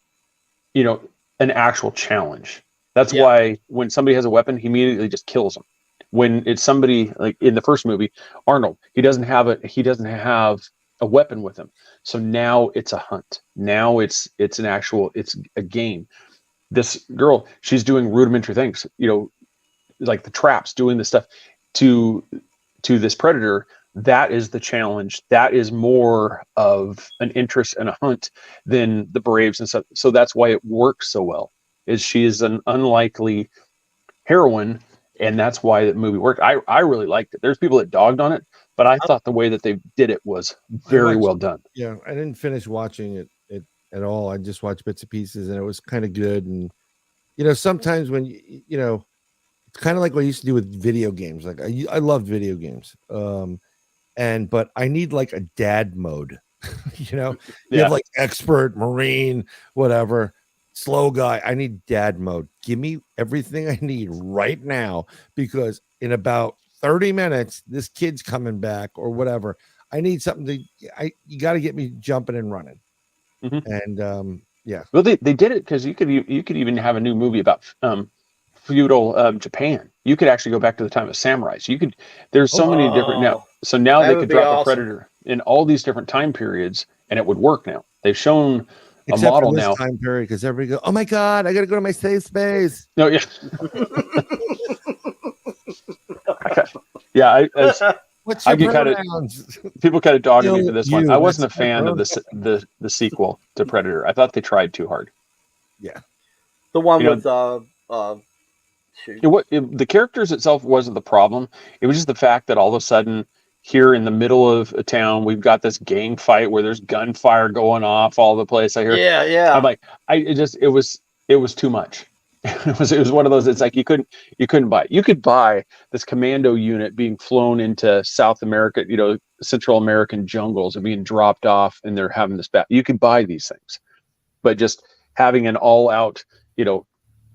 an actual challenge. That's why when somebody has a weapon, he immediately just kills them. When it's somebody like in the first movie, Arnold, he doesn't have a weapon with him. So now it's a hunt. Now it's a game. This girl, she's doing rudimentary things, like the traps, doing the stuff to this Predator. That is the challenge. That is more of an interest and a hunt than the Braves and stuff. So that's why it works so well. Is she is an unlikely heroine. And that's why the movie worked. I really liked it. There's people that dogged on it, but I thought the way that they did it was very well done. Yeah, I didn't finish watching it at all. I just watched bits and pieces, and it was kind of good. And sometimes when it's kind of like what I used to do with video games. Like I love video games, but I need a dad mode. You have expert, Marine, whatever. slow guy. I need dad mode. Give me everything I need right now because in about 30 minutes, this kid's coming back or whatever. I need something you got to get me jumping and running. And yeah. Well, they did it because you could even have a new movie about feudal Japan. You could actually go back to the time of samurais. There's so many different now. So now That they would could be drop a awesome. Predator in all these different time periods, and it would work now. They've shown a Except model for this now. time period because everybody go, oh my god, I got to go to my safe space. No, yeah, yeah. What's I your get kinda- pronouns? People kind of dogging me for this one. You, I wasn't a that's my fan of the sequel to Predator. I thought they tried too hard. The one You with shoot. The characters itself wasn't the problem. It was just the fact that all of a sudden, here in the middle of a town, we've got this gang fight where there's gunfire going off all the place. I hear. Yeah. I'm like, it was too much. It was one of those. It's like you couldn't buy it. You could buy this commando unit being flown into South America, Central American jungles and being dropped off, and they're having this battle. You could buy these things, but just having an all-out,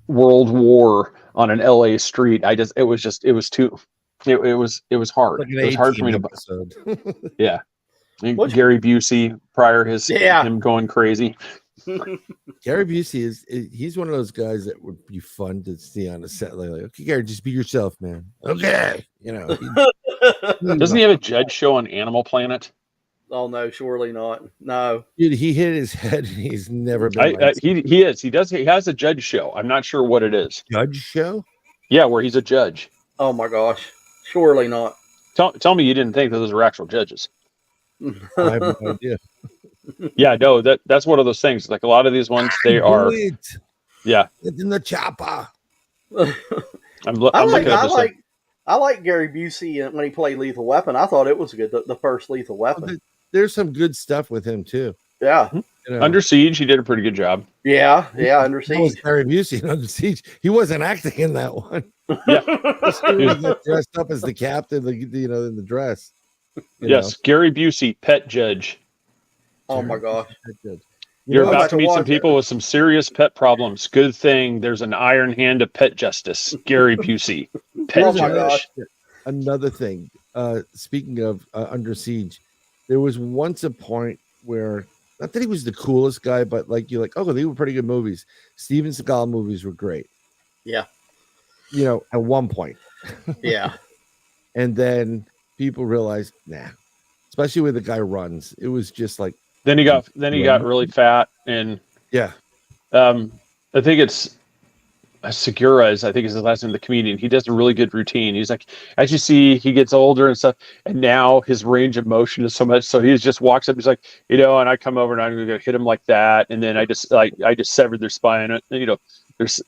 world war on an LA street, it was hard. Like an It was hard for me to buy. episode. Yeah. What's- Gary Busey, prior him going crazy. Gary Busey he's one of those guys that would be fun to see on a set. Like, okay, Gary, just be yourself, man. Okay, Doesn't he have a judge show on Animal Planet? Oh no, surely not. No. Dude, he hit his head and he's never been He has a judge show. I'm not sure what it is. judge show. Yeah, where he's a judge. Oh my gosh, surely not. Tell me you didn't think that those were actual judges. I have no idea. Yeah, no, that's one of those things. Like a lot of these ones, they are. It's in the chopper. I'm looking at this. I like Gary Busey when he played Lethal Weapon. I thought it was good. The first Lethal Weapon. There's some good stuff with him too. Yeah. Under Siege, he did a pretty good job. Yeah. Under That was Siege. Gary Busey in Under Siege. He wasn't acting in that one. Yeah. He was dressed up as the captain, in the dress. Yes, Gary Busey, pet judge. Oh my gosh. You're I'm about about to to meet some watch people with some serious pet problems. Good thing there's an iron hand of pet justice. Gary Busey, pet Oh my judge. gosh. Another thing, speaking of Under Siege, there was once a point where, not that he was the coolest guy, but they were pretty good movies. Steven Seagal movies were great. Yeah. At one point. Yeah. And then people realized, nah, especially when the guy runs. It was just like, Then he got really fat, and yeah. I think it's Segura is his last name, the comedian. He does a really good routine. He's like, as you see, he gets older and stuff, and now his range of motion is so much. So he just walks up. He's like, and I come over and I'm going to hit him like that, and then I just severed their spine. And, there's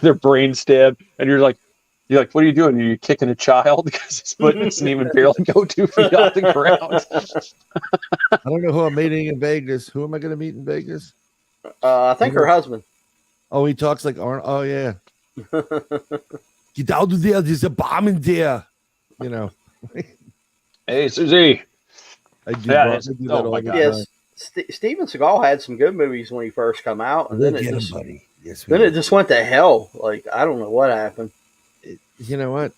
their brain stab, and you're like, what are you doing? Are you kicking a child because his foot doesn't even barely go 2 feet off the ground? I don't know who I'm meeting in Vegas. Who am I going to meet in Vegas? I think her husband. Oh, he talks like Arnold. Oh, yeah. Get out of there. There's a bomb in there. Hey, Susie. I do, Yeah, I it's- do that oh all my the God. time. Yes. Steven Seagal had some good movies when he first come out, and We'll then get it him, just buddy. Yes, we then will. it just went to hell. Like I don't know what happened. You know what?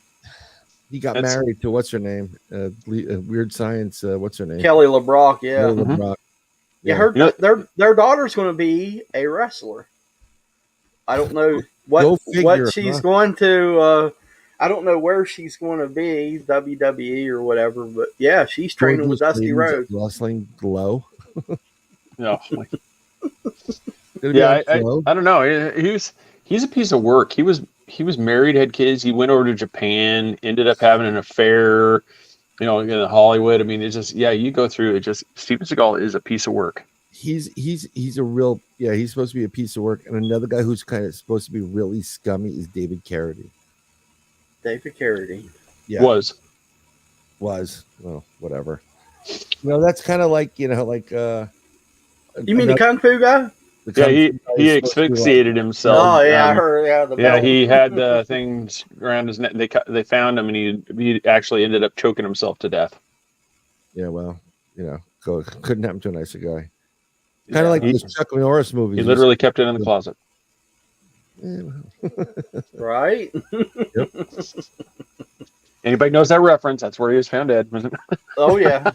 He got That's- married to what's her name? Weird Science. What's her name? Kelly LeBrock. Yeah. Kelly Mhm. LeBrock. Yeah, their daughter's going to be a wrestler. I don't know Go figure, what she's huh? going to. I don't know where she's going to be, WWE or whatever. But yeah, she's training with Gorgeous Dusty ladies Rhodes. at Wrestling Glow. No, Gonna be yeah, on Glow? I don't know. He's a piece of work. He was married, had kids. He went over to Japan, ended up having an affair. In Hollywood. I mean, it's just you go through it. Just Steven Seagal is a piece of work. He's a real he's supposed to be a piece of work. And another guy who's kind of supposed to be really scummy is David Carradine. David Carradine. Yeah. Was Well, whatever. That's kind of like You mean the Kung Fu guy? he asphyxiated himself. Oh yeah, I heard. Yeah, the Yeah, belt. he had things around his neck. They found him, and he actually ended up choking himself to death. Yeah, well, couldn't happen to a nicer guy. Kind of like He, those Chuck Norris movies. he literally kept it in the closet. Right? Anybody knows that reference? That's where he was found dead. Oh yeah.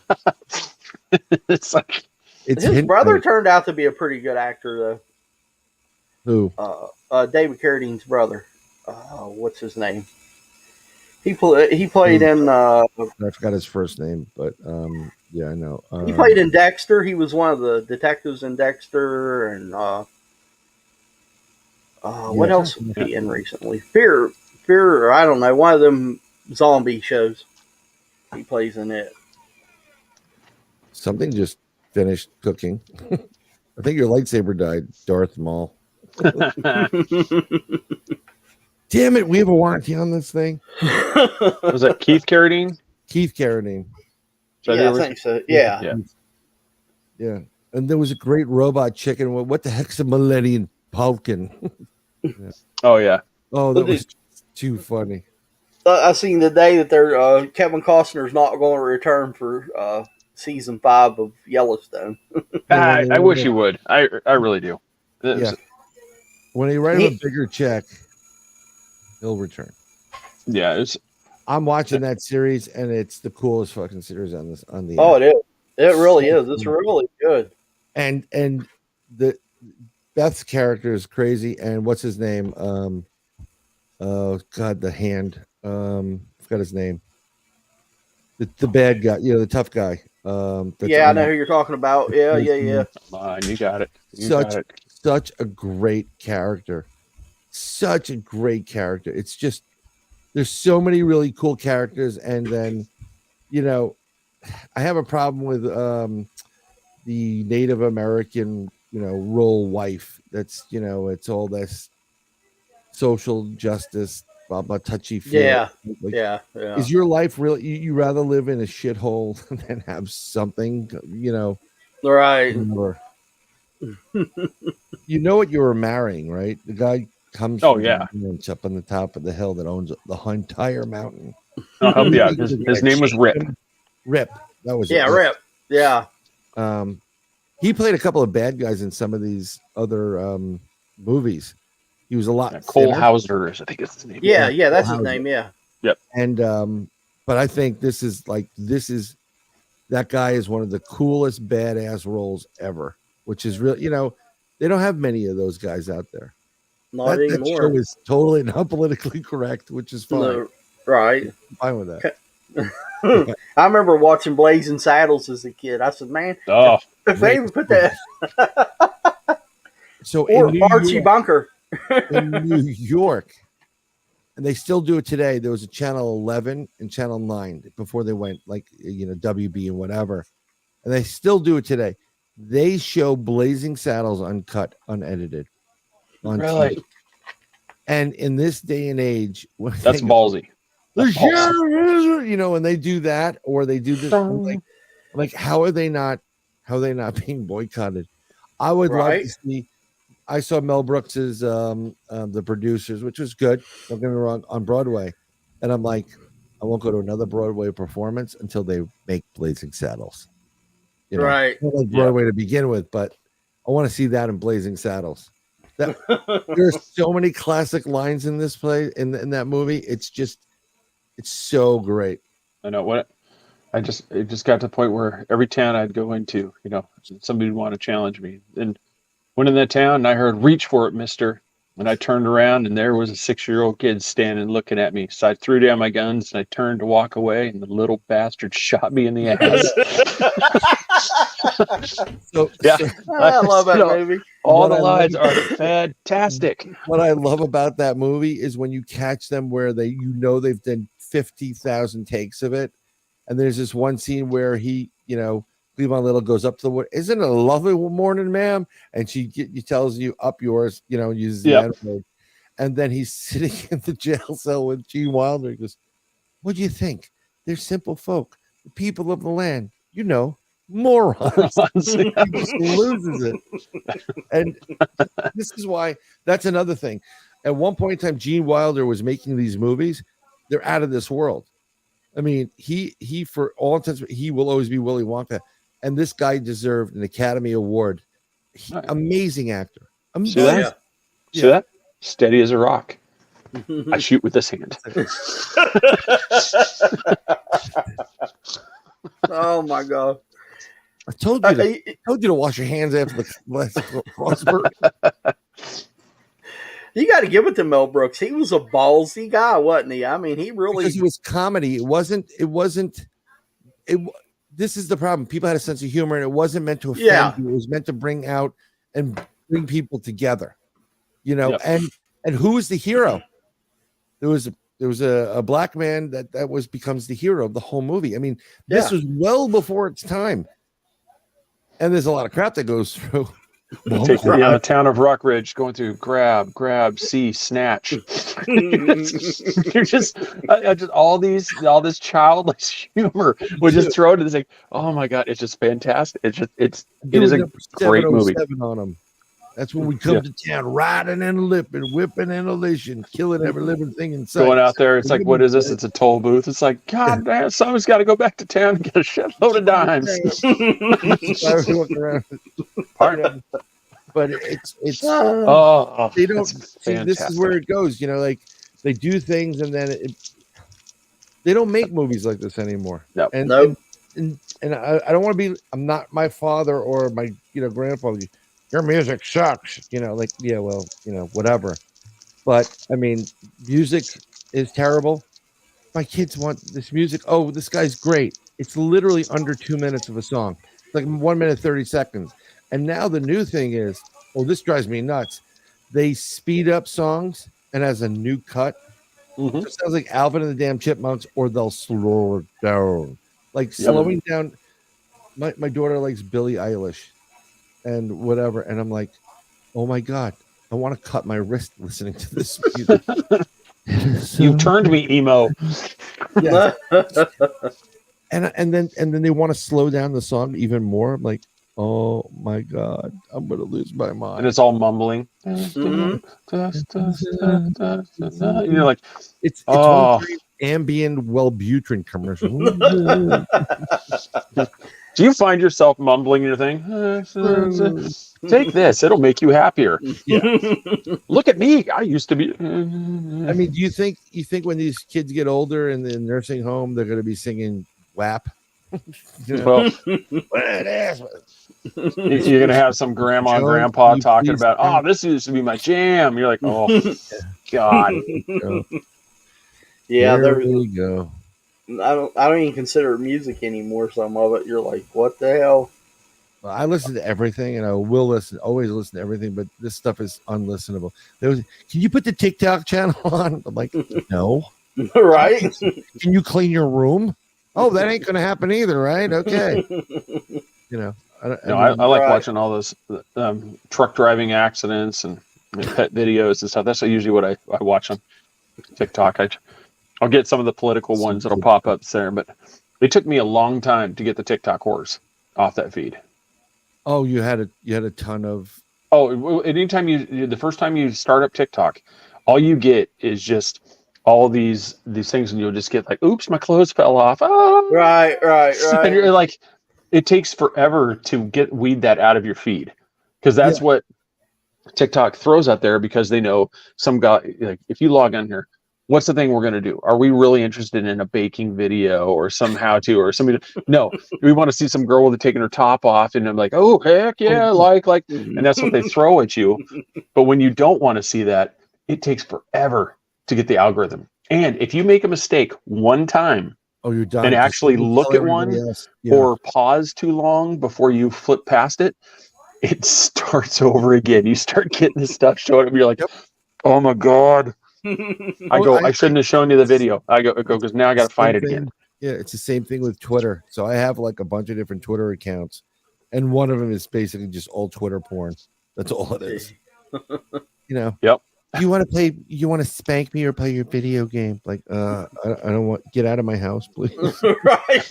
It's like It's His hint- brother turned out to be a pretty good actor, Who? though. David Carradine's brother. What's his name? He played in I forgot his first name, but yeah, I know. he played in Dexter. He was one of the detectives in Dexter, and what Yeah. else was he in recently? Fear, or I don't know, one of them zombie shows. He plays in it. Something just finished cooking. I think your lightsaber died, Darth Maul. Damn it, we have a warranty on this thing. was that Keith Carradine? Keith Carradine. Yeah, I think so. Yeah. Yeah. Yeah. And there was a great robot chicken. What the heck's a Millennium Falcon? Oh yeah. Oh, that was too funny. I seen today that they're Kevin Costner's not going to return for season 5 of Yellowstone. I wish he would. I really do. Yeah. When they write him a bigger check, he'll return. Yeah. It's I'm watching that series, and it's the coolest fucking series on this on the. Oh, it is. It really is. It's really good. And the Beth's character is crazy. And what's his name? Oh God, the hand. Forgot his name. The bad guy. You know, the tough guy. Yeah, I know who you're talking about. Yeah. come on, you got it. You got it. Such a great character. Such a great character. It's just there's so many really cool characters, and then you know, I have a problem with the Native American, rural wife. That's it's all this social justice, blah blah touchy feely. Yeah. Like, Yeah. is your life really? You rather live in a shithole than have something, Right. or you know what you were marrying, right? The guy comes Oh, from yeah. the ranch up on the top of the hill that owns the entire mountain. I'll help you out. His name was Rip. Rip. That was Yeah, it. Rip. Yeah. He played a couple of bad guys in some of these other movies. He was a lot Cole thinner. Hauser, I think it's his name. Yeah, that's his Hauser. name. Yeah. And but I think this is that guy is one of the coolest badass roles ever, which is real. They don't have many of those guys out there. Not That anymore. show is totally not politically correct, which is fine. No, right. I'm fine with that. I remember watching Blazing Saddles as a kid. I said, man, Oh, if they even put that, So or in New Archie York- Bunker. in New York, and they still do it today. There was a channel 11 and channel 9 before they went WB and whatever, and they still do it today. They show Blazing Saddles uncut, unedited on really? TV. And in this day and age, when That's they- ballsy. That's when they do that, or they do this, I'm like, how are they not being boycotted? I would love Right. to see. I saw Mel Brooks's The Producers, which was good. Don't get me wrong, on Broadway, and I'm like, I won't go to another Broadway performance until they make Blazing Saddles. Right. I don't like Broadway to begin with, but I want to see that in Blazing Saddles. There's so many classic lines in this play in that movie. It's so great. I know what it just got to the point where every town I'd go into, somebody would want to challenge me. And went in that town and I heard, "Reach for it, mister." And I turned around and there was a 6-year-old kid standing looking at me. So I threw down my guns and I turned to walk away and the little bastard shot me in the ass. So Yeah. I love that So, movie. All What the I lines love- are fantastic. what I love about that movie is when you catch them where they've done 50,000 takes of it, and there's this one scene where he, Cleavon Little goes up to the wood. Isn't it a lovely morning, ma'am? And she tells you up yours, uses the Yep. N-word. And then he's sitting in the jail cell with Gene Wilder. He goes, "What do you think? They're simple folk, the people of the land, morons." He just loses it. And this is why that's another thing. At one point in time, Gene Wilder was making these movies. They're out of this world. I mean, he for all intents, he will always be Willy Wonka. And this guy deserved an Academy Award Oh, yeah. Amazing actor. See that? yeah. See that? Steady as a rock. I shoot with this hand. Oh my god! I told you to wash your hands after the last crossword. You got to give it to Mel Brooks. He was a ballsy guy, wasn't he? I mean, he really. Because it was comedy. It wasn't. This is the problem. People had a sense of humor, and it wasn't meant to offend Yeah. you. It was meant to bring out and bring people together. You know, Yep. and who was the hero? There was a black man that becomes the hero of the whole movie. I mean, this was well before its time. And there's a lot of crap that goes through. Take the town of Rockridge going through grab, see, snatch. You're just, I just all this childless humor was just thrown into this. Like, oh my god, it's just fantastic. It is a great movie. On them. That's when we come to town, riding and lipping, whipping and elation, killing every living thing in sight. Going out there, it's like, what is this? It's a toll booth. It's like, god damn, someone's got to go back to town and get a shitload of dimes. I was walking around. But it's Oh, they don't that's see, this is where it goes, you know, like they do things and then they don't make movies like this anymore. No. And Nope. and I don't want to be, I'm not my father or my grandfather. Your music sucks, like, yeah, well, whatever. But I mean, music is terrible. My kids want this music. Oh, this guy's great. It's literally under 2 minutes of a song. It's like 1 minute 30 seconds. And now the new thing is, this drives me nuts. They speed up songs and as a new cut. Mhm. It sounds like Alvin and the Damn Chipmunks, or they'll slow it down. Like slowing down. My daughter likes Billie Eilish and whatever. And I'm like, oh my God, I want to cut my wrist listening to this music. You turned me emo. Yeah. and then they want to slow down the song even more. I'm like, oh my God, I'm gonna lose my mind. And it's all mumbling. Mhm. You're like, It's oh. one great Ambien Wellbutrin commercial. Do you find yourself mumbling your thing? Take this; it'll make you happier. Look at me; I used to be. I mean, do you think when these kids get older in the nursing home, they're going to be singing WAP? Well, you're gonna have some grandma and grandpa talking about, oh, this used to be my jam. You're like, oh God. Yeah, there you go. I don't even consider it music anymore. Some of it, you're like, what the hell? Well, I listen to everything, and I will always listen to everything, but this stuff is unlistenable. Can you put the TikTok channel on? I'm like, no. Right? Can you clean your room? Oh, that ain't gonna happen either, right? Okay. I like watching all those truck driving accidents and pet videos and stuff. That's usually what I watch on TikTok. I'll get some of the political ones that'll pop up there, but it took me a long time to get the TikTok horrors off that feed. Oh, you had a ton of. Oh, anytime the first time you start up TikTok, all you get is just all these things, and you'll just get like, oops, my clothes fell off. Oh. Right. And you're like, it takes forever to weed that out of your feed, because that's what TikTok throws out there, because they know some guy, like, if you log on here, what's the thing we're going to do? Are we really interested in a baking video or some how to or somebody? No, we want to see some girl with taking her top off, and I'm like, oh heck yeah, like, and that's what they throw at you. But when you don't want to see that, it takes forever to get the algorithm. And if you make a mistake one time, you're done. And actually look at one or pause too long before you flip past it, it starts over again. You start getting this stuff showing up. You're like, oh my God. I shouldn't have shown you the video. I go because now I got to fight it again. Yeah, it's the same thing with Twitter. So I have like a bunch of different Twitter accounts, and one of them is basically just all Twitter porn. That's all it is. Yep. You want to spank me or play your video game? Like, I don't want. Get out of my house, please. Right.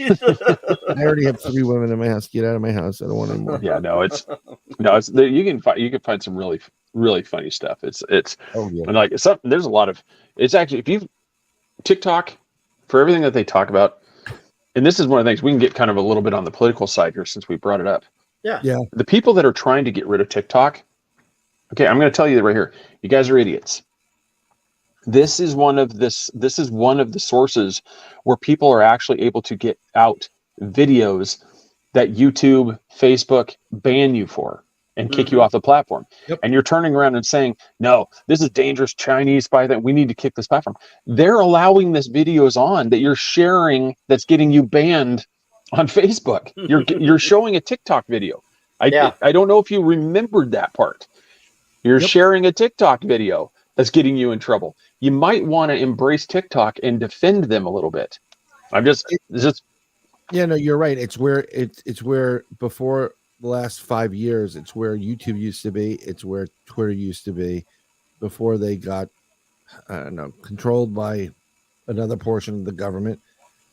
I already have 3 women in my house. Get out of my house. I don't want any more. Yeah, it's you can find some really, really funny stuff. It's and like there's a lot of, it's actually, if you TikTok, for everything that they talk about, and this is one of the things, we can get kind of a little bit on the political side here since we brought it up. Yeah. Yeah. The people that are trying to get rid of TikTok, okay, I'm going to tell you right here. You guys are idiots. This is one of the sources where people are actually able to get out videos that YouTube, Facebook ban you for and kick you off the platform. Yep. And you're turning around and saying, no, this is dangerous Chinese spy that we need to kick this platform. They're allowing this videos on that you're sharing that's getting you banned on Facebook. You're showing a TikTok video. I don't know if you remembered that part. You're sharing a TikTok video that's getting you in trouble. You might want to embrace TikTok and defend them a little bit. Yeah, no, you're right. It's where before the last 5 years, it's where YouTube used to be. It's where Twitter used to be before they got, I don't know, controlled by another portion of the government.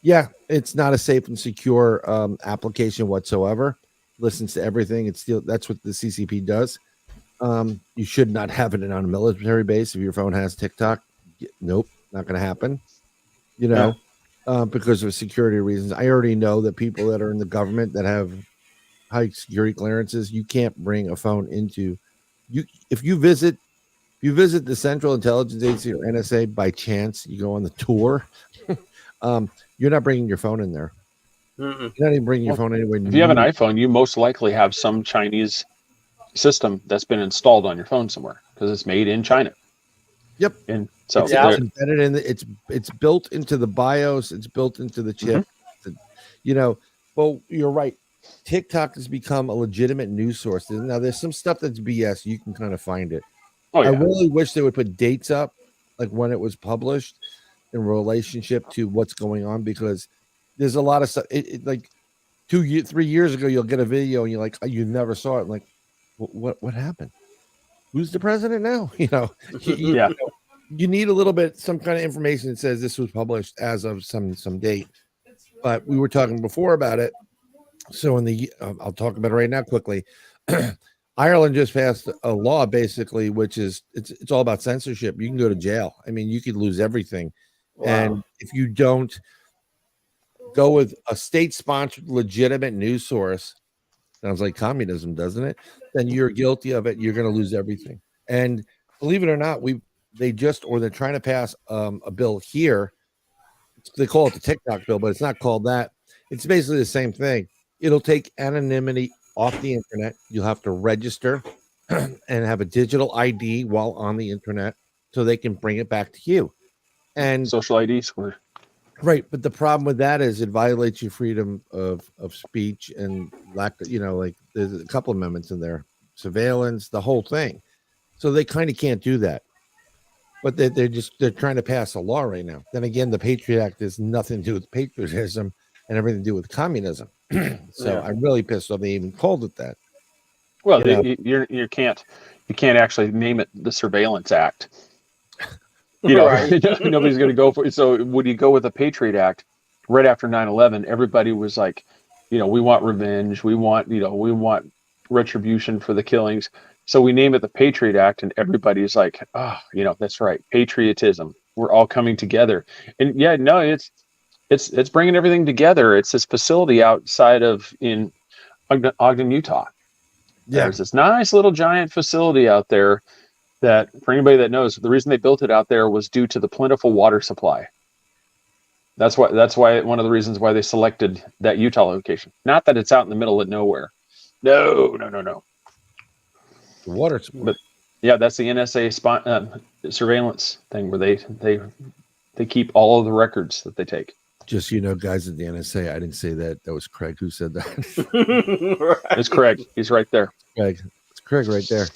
Yeah, it's not a safe and secure application whatsoever. Listens to everything. That's what the CCP does. You should not have it on a military base if your phone has TikTok. Nope, not going to happen. Because of security reasons. I already know that people that are in the government that have high security clearances, you can't bring a phone into you. If you visit the Central Intelligence Agency or NSA by chance, you go on the tour, you're not bringing your phone in there. You're not even bringing your phone anywhere. If you have an iPhone, you most likely have some Chinese system that's been installed on your phone somewhere because it's made in China. Yep. And so it's embedded in it's built into the BIOS, it's built into the chip. Well, you're right. TikTok has become a legitimate news source. Now there's some stuff that's BS. You can kind of find it. Oh, yeah. I really wish they would put dates up, like when it was published in relationship to what's going on, because there's a lot of stuff. Like 3 years ago, you'll get a video and you're like, oh, you never saw it. I'm like, what happened? Who's the president now? You need a little bit, some kind of information that says this was published as of some date. But we were talking before about it. So I'll talk about it right now quickly. Ireland just passed a law, basically, which is it's all about censorship. You can go to jail. I mean, you could lose everything. Wow. And if you don't go with a state-sponsored, legitimate news source, sounds like communism, doesn't it? Then you're guilty of it. You're going to lose everything. And believe it or not, they're trying to pass a bill here. They call it the TikTok bill, but it's not called that. It's basically the same thing. It'll take anonymity off the internet. You'll have to register and have a digital ID while on the internet so they can bring it back to you. And social ID square. Right, but the problem with that is it violates your freedom of speech and there's a couple of amendments in there, surveillance, the whole thing. So they kind of can't do that. But they're trying to pass a law right now. Then again, the Patriot Act has nothing to do with patriotism and everything to do with communism. So I'm really pissed off they even called it that. Well, you can't actually name it the Surveillance Act. Right. Nobody's going to go for it. So would you go with the Patriot Act right after 9/11? Everybody was like, we want revenge. We want retribution for the killings. So we name it the Patriot Act, and everybody's like, oh, that's right, patriotism. We're all coming together. And yeah, no, it's bringing everything together. It's this facility outside in Ogden, Utah. Yeah. There's this nice little giant facility out there that, for anybody that knows, the reason they built it out there was due to the plentiful water supply. That's why one of the reasons why they selected that Utah location. Not that it's out in the middle of nowhere. No. Water supply. But yeah, that's the NSA surveillance thing where they keep all of the records that they take. Just guys at the NSA, I didn't say that. That was Craig who said that. Right. It's Craig. He's right there. Craig. It's Craig right there.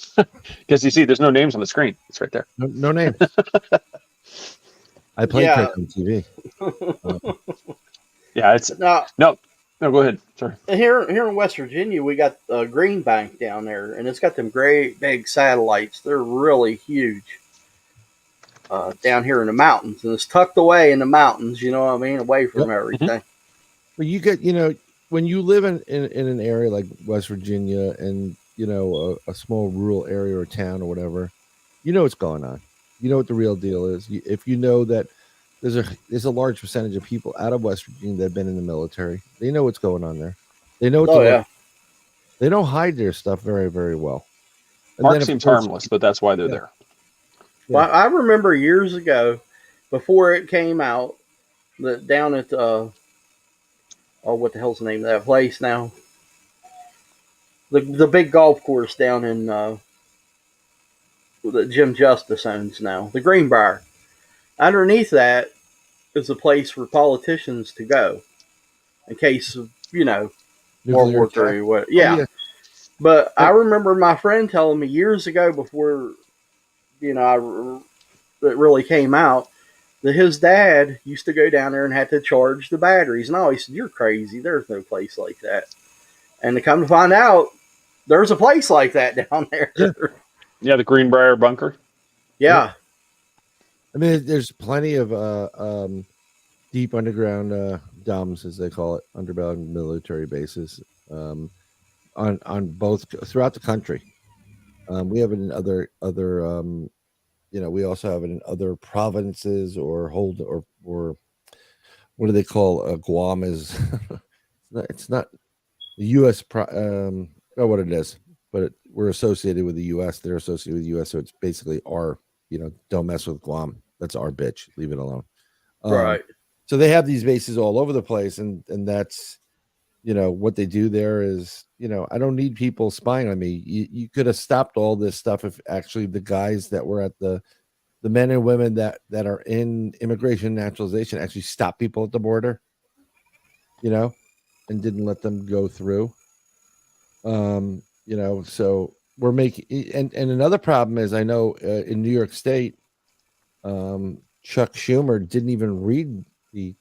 Because you see, there's no names on the screen. It's right there. No names. I played Craig on TV. Yeah, it's no. Go ahead. Sorry. Here in West Virginia, we got Green Bank down there, and it's got them great big satellites. They're really huge. Down here in the mountains, and it's tucked away in the mountains, away from everything. Well, you get, when you live in an area like West Virginia and, a small rural area or town or whatever, what's going on. You know what the real deal is. If you know that there's a large percentage of people out of West Virginia that have been in the military, they know what's going on there. They know They don't hide their stuff very, very well. And Mark then, of seems course- harmless, but that's why they're Yeah. there. Well, I remember years ago, before it came out, that down at what the hell's the name of that place now? The big golf course down in that Jim Justice owns now, the Greenbrier. Underneath that is a place for politicians to go in case of World Nuclear War attack. III. What? Oh, Yeah. But I remember my friend telling me years ago, before it really came out, that his dad used to go down there and had to charge the batteries. And I always said, "You're crazy. There's no place like that." And to come to find out, there's a place like that down there. Yeah, the Greenbrier bunker. Yeah. I mean, there's plenty of deep underground DUMs, as they call it, underground military bases, on both throughout the country. We have it in other we also have it in other provinces or what do they call Guam is it's not the U.S. What it is, but we're associated with the U.S. They're associated with the U.S. So it's basically our, don't mess with Guam. That's our bitch. Leave it alone. Right. So they have these bases all over the place, and that's, what they do there is, I don't need people spying on me. You could have stopped all this stuff if actually the guys that were at the men and women that are in immigration and naturalization actually stopped people at the border, and didn't let them go through. So we're making, and another problem is, I know in New York State, Chuck Schumer didn't even read the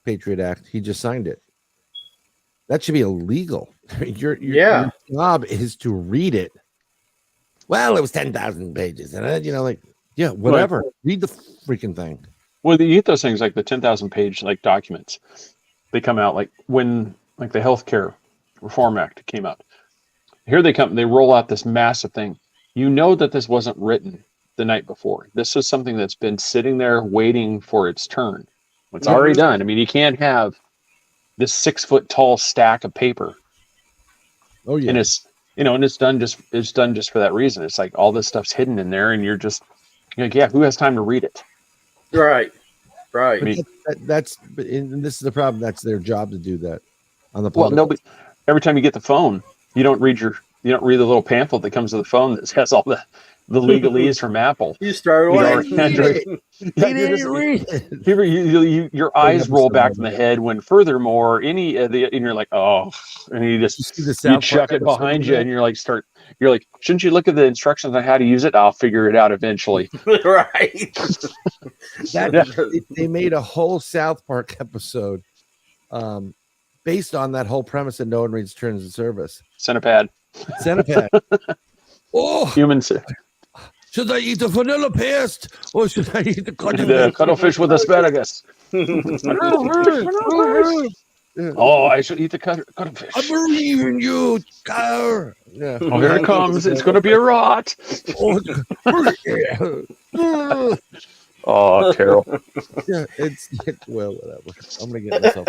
Patriot Act. He just signed it. That should be illegal. Your job is to read it. Well, it was 10,000 pages, and whatever. Right. Read the freaking thing. Well, you get those things like the 10,000 page documents. They come out when the Healthcare Reform Act came out. Here they come. They roll out this massive thing. You know that this wasn't written the night before. This is something that's been sitting there waiting for its turn. It's already done. I mean, you can't have this 6 foot tall stack of paper. Oh yeah. And it's done just for that reason. It's like all this stuff's hidden in there, and you're like, yeah, who has time to read it? Right. Right. I mean, this is the problem. That's their job to do that on the public. Well, nobody. Every time you get the phone, you don't read the little pamphlet that comes with the phone that has all the legalese from Apple. You start away. Your eyes roll back from the head when, furthermore, and you're like, oh, and you chuck it behind you, and you're like, shouldn't you look at the instructions on how to use it? I'll figure it out eventually. Right. They made a whole South Park episode based on that whole premise that no one reads terms of service. Centipede. Oh, humans. Should I eat the vanilla paste or should I eat the cuttlefish with asparagus? Oh, I should eat the cuttlefish. I believe in you, car. Yeah. Oh, here it comes. It's going to be a rot. Oh, terrible. Yeah, well, whatever. I'm going to get myself.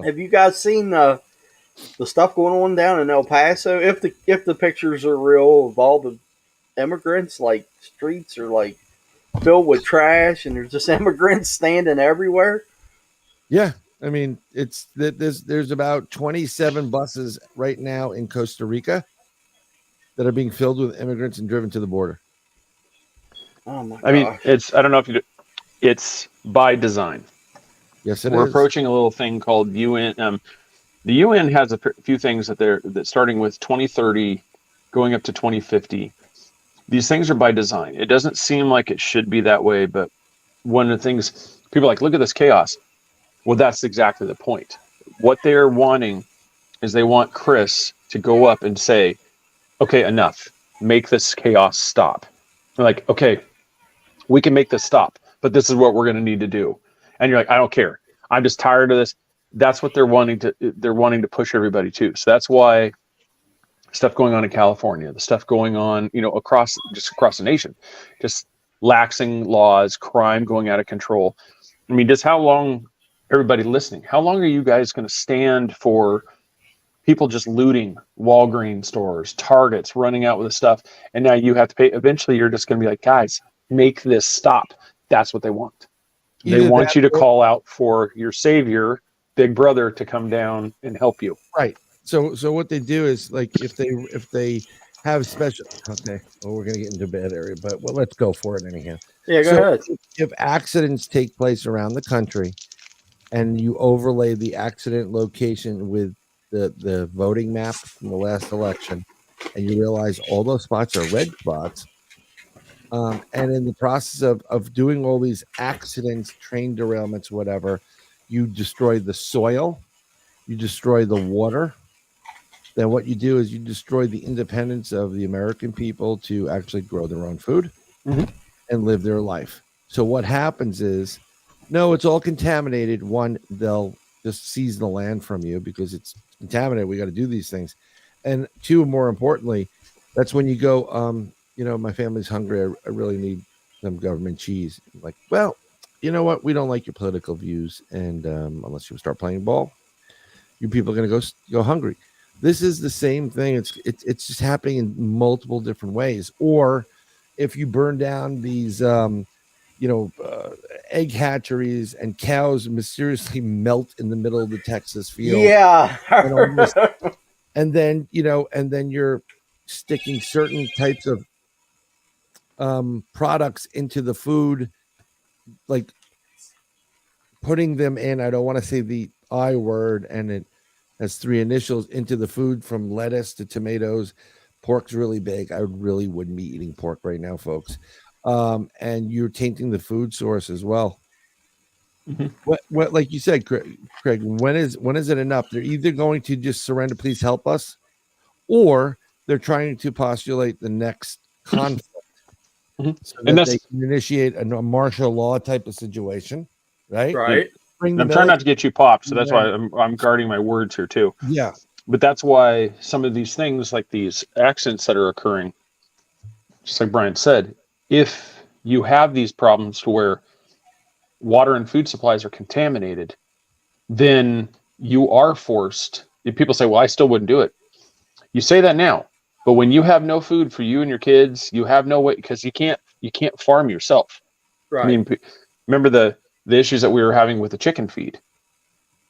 Have you guys seen the stuff going on down in El Paso? If the pictures are real of all the immigrants, like streets are like filled with trash and there's just immigrants standing everywhere. Yeah, I mean there's about 27 buses right now in Costa Rica that are being filled with immigrants and driven to the border. Oh my gosh. I mean, I don't know if it's by design. Yes, We're approaching a little thing called UN. The UN has a few things that starting with 2030, going up to 2050. These things are by design. It doesn't seem like it should be that way, but one of the things people are like, look at this chaos. Well, that's exactly the point. What they're wanting is they want Chris to go up and say, okay, enough. Make this chaos stop. They're like, okay, we can make this stop, but this is what we're going to need to do. And you're like, I don't care. I'm just tired of this. That's what they're wanting to push everybody to. So that's why stuff going on in California, the stuff going on, across the nation, just laxing laws, crime going out of control. I mean, just how long everybody listening, how long are you guys going to stand for people just looting Walgreens stores, Targets, running out with the stuff, and now you have to pay? Eventually, you're just going to be like, guys, make this stop. That's what they want. They Either want that you to or- call out for your savior, Big Brother, to come down and help you. Right. So what they do is like if they have special. Okay. Well, we're gonna get into a bad area, but well, let's go for it anyhow. Yeah, go So ahead. if accidents take place around the country, and you overlay the accident location with the voting map from the last election, and you realize all those spots are red spots. And in the process of doing all these accidents, train derailments, whatever, you destroy the soil, you destroy the water. Then what you do is you destroy the independence of the American people to actually grow their own food Mhm. and live their life. So what happens is, no, it's all contaminated. One, they'll just seize the land from you because it's contaminated. We got to do these things. And two, more importantly, that's when you go, my family's hungry. I really need some government cheese. I'm like, well, you know what? We don't like your political views. And unless you start playing ball, you people are going to go hungry. This is the same thing. It's just happening in multiple different ways. Or if you burn down these, egg hatcheries and cows mysteriously melt in the middle of the Texas field. Yeah. And then, and then you're sticking certain types of products into the food, like putting them in, I don't want to say the I word, and it has 3 initials, into the food, from lettuce to tomatoes. Pork's really big. I really wouldn't be eating pork right now, folks. And you're tainting the food source as well. Mhm. What, like you said, Craig, when is it enough? They're either going to just surrender, please help us, or they're trying to postulate the next conflict. Mhm. So And that that's- they can initiate a martial law type of situation, right? Right. Bring And the I'm trying not to get you popped, so that's why Yeah. I'm guarding my words here too. Yeah. But that's why some of these things, like these accidents that are occurring, just like Brian said, if you have these problems to where water and food supplies are contaminated, then you are forced. If people say, well, I still wouldn't do it. You say that now, but when you have no food for you and your kids, you have no way, because you can't farm yourself. Right. I mean, remember the issues that we were having with the chicken feed.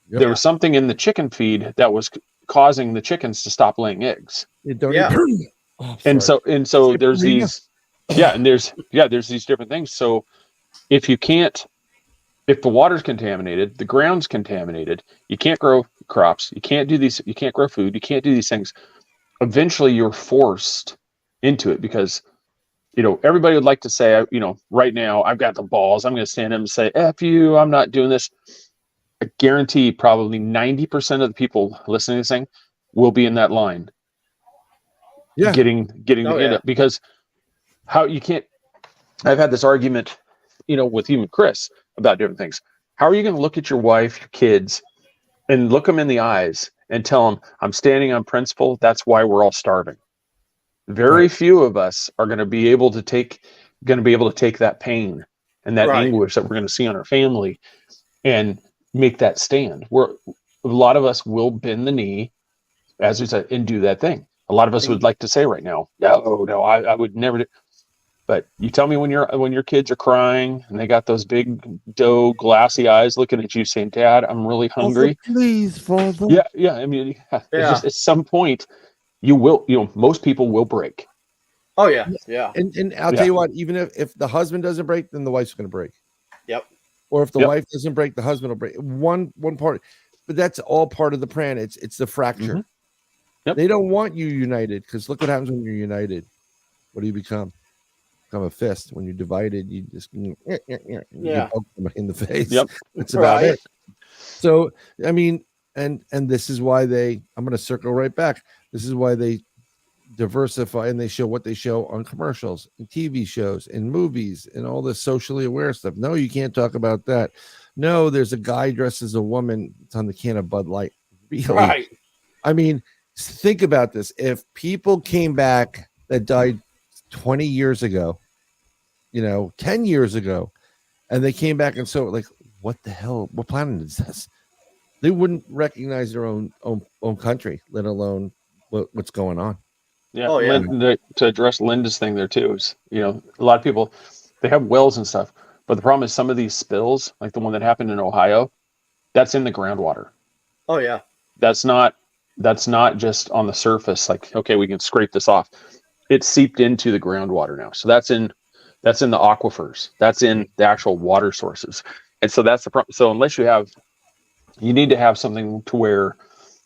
Yep. There was something in the chicken feed that was causing the chickens to stop laying eggs. Yeah. And so there's these there's these different things. So if the water's contaminated, the ground's contaminated, you can't grow crops, you can't grow food, you can't do these things. Eventually you're forced into it, because everybody would like to say, right now I've got the balls, I'm going to stand up and say, F you, I'm not doing this. I guarantee probably 90% of the people listening to this thing will be in that line. Yeah. Getting Oh, the end yeah. up, because how you can't. I've had this argument, with you and Chris about different things. How are you going to look at your wife, your kids, and look them in the eyes and tell them, I'm standing on principle, that's why we're all starving? Very Right. few of us are going to be able to take that pain and that Right. anguish that we're going to see on our family and make that stand. A lot of us will bend the knee, as we said, and do that thing. A lot of us would like to say right now, no, I would never do. But you tell me when your kids are crying and they got those big doe glassy eyes looking at you saying, Dad, I'm really hungry. Please, Father. Yeah. I mean, it's Yeah. just at some point you will, most people will break. Oh yeah. Yeah. And I'll tell you what, even if the husband doesn't break, then the wife's going to break. Yep. Or if the Yep. wife doesn't break, the husband will break. One part, but that's all part of the plan. It's the fracture. Mhm. Yep. They don't want you united, because look what happens when you're united. What do you become? Become a fist. When you're divided, you just you poke somebody in the face. Yep. That's about Right. it. So I mean, and this is why I'm going to circle right back. This is why they diversify, and they show what they show on commercials, and TV shows, and movies, and all this socially aware stuff. No, you can't talk about that. No, there's a guy dressed as a woman. It's on the can of Bud Light. Really? Right. I mean, think about this. If people came back that died 20 years ago, 10 years ago, and they came back and so, like, what the hell? What planet is this? They wouldn't recognize their own country, let alone what's going on. Yeah, Oh, yeah. To address Linda's thing there too is, a lot of people, they have wells and stuff, but the problem is some of these spills, like the one that happened in Ohio, that's in the groundwater. Oh yeah. That's not just on the surface. Like, okay, we can scrape this off. It's seeped into the groundwater now. So that's in the aquifers. That's in the actual water sources. And so that's the problem. So unless you need to have something to where,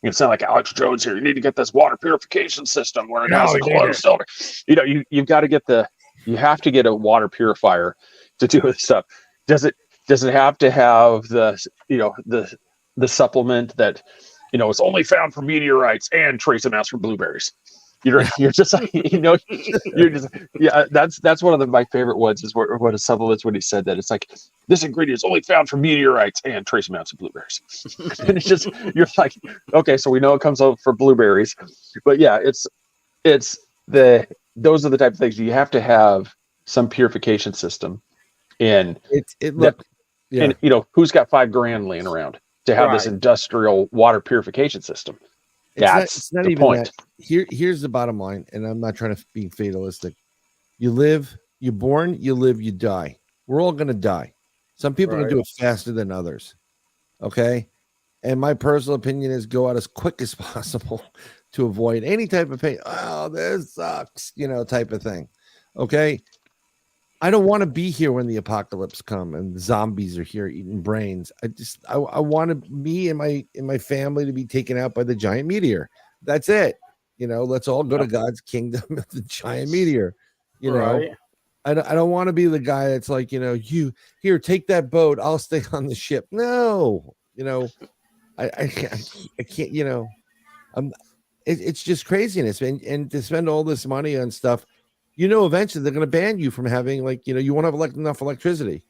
it's not like Alex Jones here. You need to get this water purification system where it has a closed filter. You've got to you have to get a water purifier to do this stuff. Does it have to have the supplement that, it's only found from meteorites and trace amounts from blueberries? You're just like, you're just, yeah, that's one of my favorite ones is what a supplements when he said that. It's like, this ingredient is only found from meteorites and trace amounts of blueberries. And it's just, you're like, okay, so we know it comes out for blueberries, but yeah, those are the type of things you have to have some purification system. And who's got $5,000 laying around to have this industrial water purification system? That's not the even point. Here's the bottom line, and I'm not trying to be fatalistic. You're born, you live, you die. We're all going to die. Some people can do it faster than others. Okay. And my personal opinion is go out as quick as possible to avoid any type of pain. Oh, this sucks, type of thing. Okay. I don't want to be here when the apocalypse come and the zombies are here eating brains. I want me and my family to be taken out by the giant meteor. That's it. Let's all go to God's kingdom of the giant meteor. I don't want to be the guy that's like, you here, take that boat. I'll stay on the ship. No, I can't, it's just craziness. And to spend all this money on stuff, eventually they're going to ban you from having you won't have enough electricity.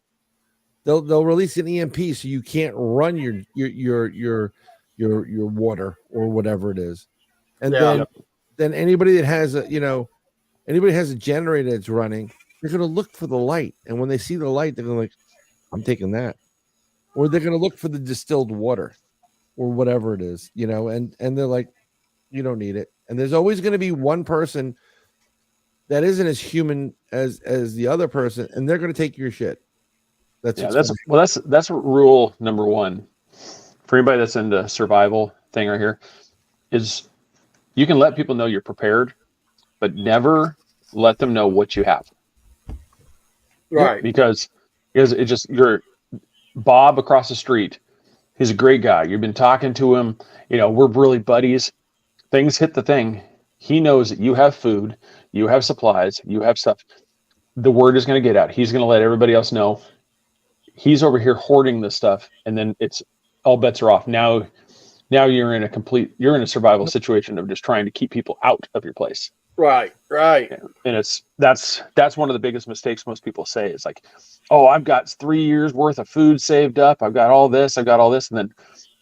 They'll release an EMP so you can't run your water or whatever it is. And then anybody that has a generator that's running, they're going to look for the light. And when they see the light, they're going to like, I'm taking that. Or they're going to look for the distilled water or whatever it is, and they're like, you don't need it. And there's always going to be one person that isn't as human as the other person, and they're going to take your shit. That's rule number one for anybody that's into survival thing right here is you can let people know you're prepared, but never let them know what you have. Right. Because you're Bob across the street. He's a great guy. You've been talking to him. We're really buddies. Things hit the thing. He knows that you have food, you have supplies, you have stuff. The word is going to get out. He's going to let everybody else know. He's over here hoarding this stuff, and then it's all bets are off. Now you're in a survival situation of just trying to keep people out of your place. Right. And that's one of the biggest mistakes most people say is like, oh, I've got 3 years worth of food saved up. I've got all this. And then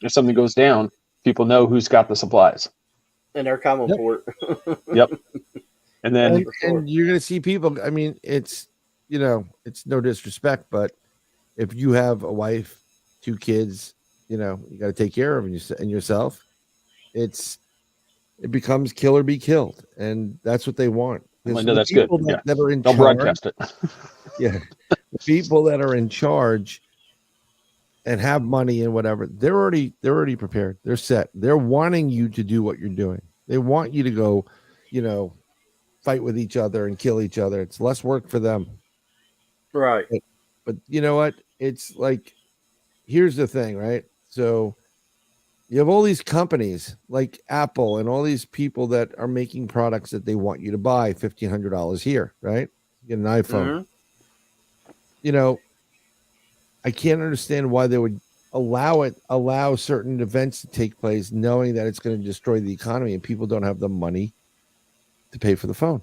if something goes down, people know who's got the supplies. And they're coming for it. Yep. And then and you're going to see people. I mean, it's it's no disrespect, but if you have a wife, 2 kids, you got to take care of and yourself. It becomes kill or be killed, and that's what they want. I know that's good. That are in Don't charge, broadcast it. Yeah, the people that are in charge and have money and whatever, they're already prepared. They're set. They're wanting you to do what you're doing. They want you to go, fight with each other and kill each other. It's less work for them. Right. But you know what? It's like, here's the thing, right? So you have all these companies like Apple and all these people that are making products that they want you to buy $1,500 here, right? Get an iPhone. Mm-hmm. I can't understand why they would allow certain events to take place knowing that it's going to destroy the economy and people don't have the money to pay for the phone.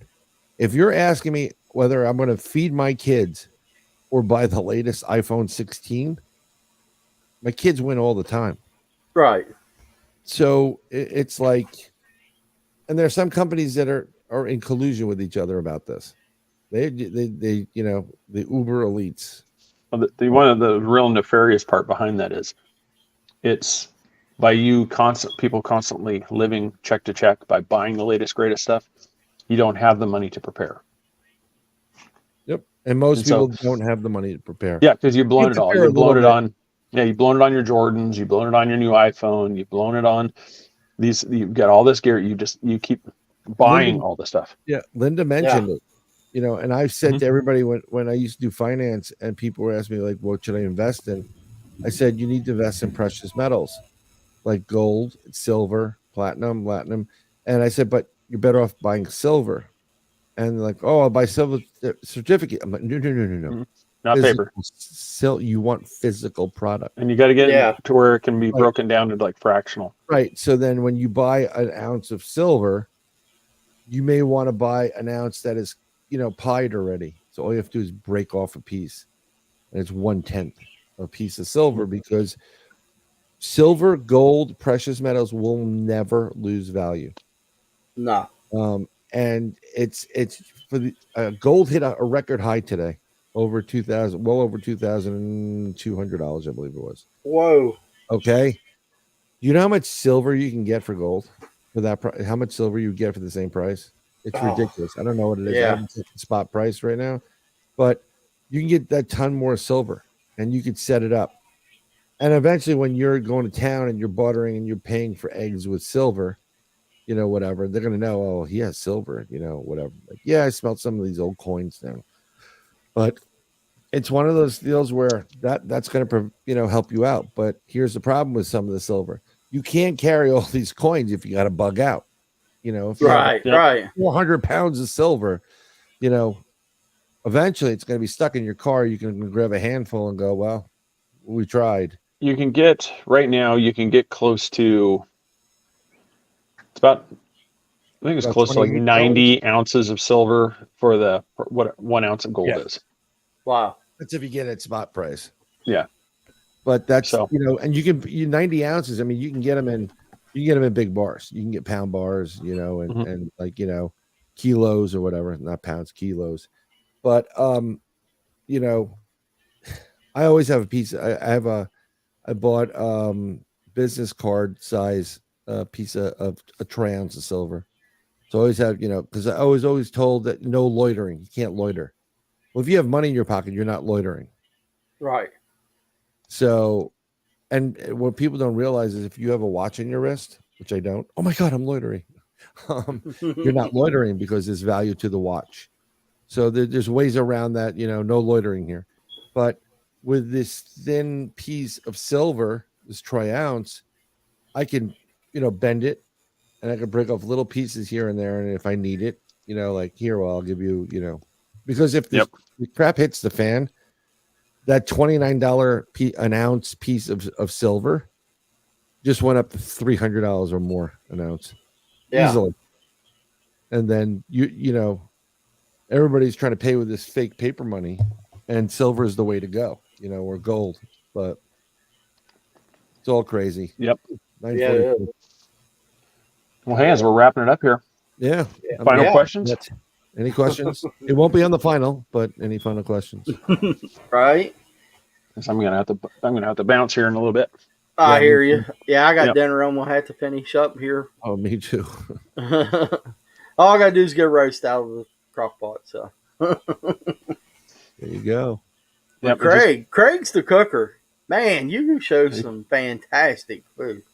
If you're asking me whether I'm going to feed my kids or buy the latest iPhone 16, my kids win all the time. Right. So it's like, and there are some companies that are in collusion with each other about this. They the Uber elites. one of the real nefarious part behind that is it's by people constantly living check to check by buying the latest greatest stuff. You don't have the money to prepare. Yep. And most And so- people don't have the money to prepare. Yeah, because you've blown it all. prepare a You've blown it little on. Yeah, you've blown it on your Jordans. You've blown it on your new iPhone. You've blown it on these. You've got all this gear. You keep buying all the stuff. Yeah. Linda mentioned it, you know, and I've said to everybody when I used to do finance and people were asking me like, what should I invest in? I said, you need to invest in precious metals like gold, silver, platinum. And I said, but you're better off buying silver. And like, oh, I'll buy silver certificate. I'm like, no. Not paper. You want physical product. And you got to get it to where it can be broken down into like fractional. Right. So then when you buy an ounce of silver, you may want to buy an ounce that is, you know, pied already. So all you have to do is break off a piece. And it's 1/10 a piece of silver, because silver, gold, precious metals will never lose value. No. And it's for the gold hit a record high today, over $2,200, I believe it was. Whoa. Okay. You know how much silver you can get for gold for that? How much silver you get for the same price? It's ridiculous. I don't know what it is. I haven't checked the spot price right now, but you can get that ton more silver, and you could set it up. And eventually, when you're going to town and you're buttering and you're paying for eggs with silver, you know, whatever, they're going to know, oh, he has silver, you know, whatever. Like, yeah, I smelled some of these old coins now. But it's one of those deals where that's going to, you know, help you out. But here's the problem with some of the silver. You can't carry all these coins if you got to bug out. You know, if you Right. 400 pounds of silver, you know, eventually it's going to be stuck in your car. You can grab a handful and go, well, we tried. You can get close to, it's about, I think it's About close to like 28 90 ounces of silver for what 1 ounce of gold is. Wow. That's if you get it spot price. Yeah. But that's, So- you know, and you 90 ounces. I mean, you can get them in big bars. You can get pound bars, you know, and like, you know, kilos or whatever, not pounds, kilos. But, you know, I always have a piece. I bought business card size piece of a troy ounce of silver. So I always have, you know, because I was always told that no loitering. You can't loiter. Well, if you have money in your pocket, you're not loitering. Right. So, and what people don't realize is if you have a watch in your wrist, which I don't, oh my God, I'm loitering. You're not loitering because there's value to the watch. So there's ways around that, you know, no loitering here. But with this thin piece of silver, this troy ounce, I can, you know, bend it and I can break off little pieces here and there. And if I need it, you know, like here, well, I'll give you, you know, because if the crap hits the fan, that $29 an ounce piece of silver just went up to $300 or more an ounce easily. And then you know, everybody's trying to pay with this fake paper money, and silver is the way to go, you know, or gold, but it's all crazy. Yep. 9:42. Well, hey, as we're wrapping it up here, Yeah. final questions? Any questions? It won't be on the final, but any final questions? Right. So I'm gonna have to bounce here in a little bit. I Yeah, hear me you. Yeah, I got Yep. dinner I'm gonna have to finish up here. Oh, me too. All I gotta do is get a roast out of the crock pot. So There you go. Yep, Craig's the cooker. Man, you show some fantastic food.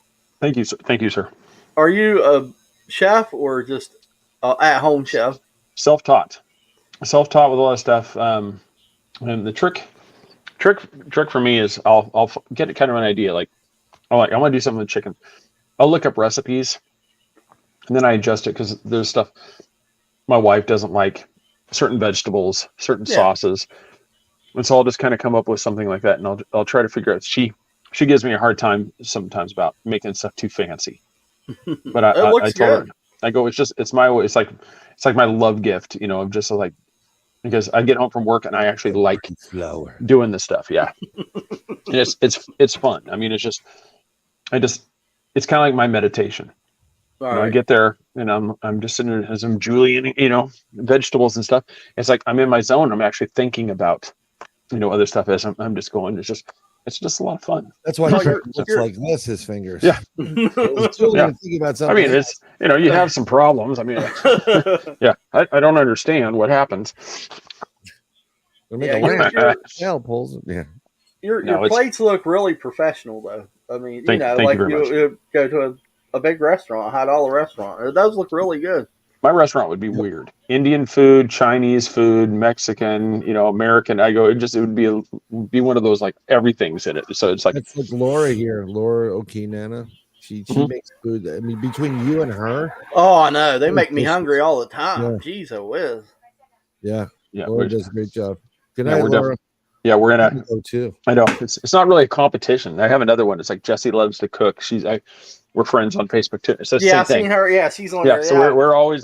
thank you, sir. Are you a chef or just at home chef? Self-taught with a lot of stuff. And the trick for me is I'll get kind of an idea. Like, I want to do something with chicken. I'll look up recipes and then I adjust it because there's stuff my wife doesn't like, certain vegetables, certain sauces. And so I'll just kind of come up with something like that, and I'll try to figure out. She gives me a hard time sometimes about making stuff too fancy. But I told her, I go, it's my love gift, you know, of just like, because I get home from work and I actually like Flour. doing this stuff. Yeah. And it's fun. I mean, it's kind of like my meditation. All You know, I right. get there and I'm just sitting there as I'm julienne, you know, vegetables and stuff. It's like I'm in my zone. I'm actually thinking about other stuff as I'm just going. It's just a lot of fun. That's why No, Trent you're- looks you're- like this. His fingers. Yeah. He's still Yeah. even thinking about I something. mean, it's you have some problems. I mean, yeah, I don't understand what happens. Make Yeah, a you're- lamp. you're- Hell pulls. Yeah. Your No, it's- plates look really professional, though. I mean, Thank you like very much. you go to a big restaurant, a $1 restaurant. It does look really good. My restaurant would be weird. Indian food, Chinese food, Mexican, American. It would be one of those like everything's in it. So it's like That's like Laura here, Laura Okinana. She Mhm. makes food. I mean, between you and her, Oh, I know. They make me delicious. hungry all the time. Yeah. Jeez, oh whiz. yeah, yeah, Laura we're, does a great job. Good Yeah, night, we're Laura. we're in I a. can go too. I know it's not really a competition. I have another one. It's like Jessie loves to cook. We're friends on Facebook too. So Yeah, same I've thing. seen her. Yeah, she's on Yeah, there. so we're always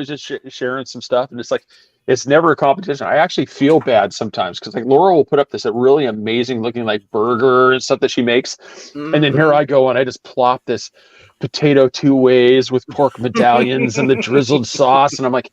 just sharing some stuff, and it's like it's never a competition. I actually feel bad sometimes because like Laura will put up this really amazing looking like burger and stuff that she makes, and then here I go and I just plop this potato 2 ways with pork medallions and the drizzled sauce, and I'm like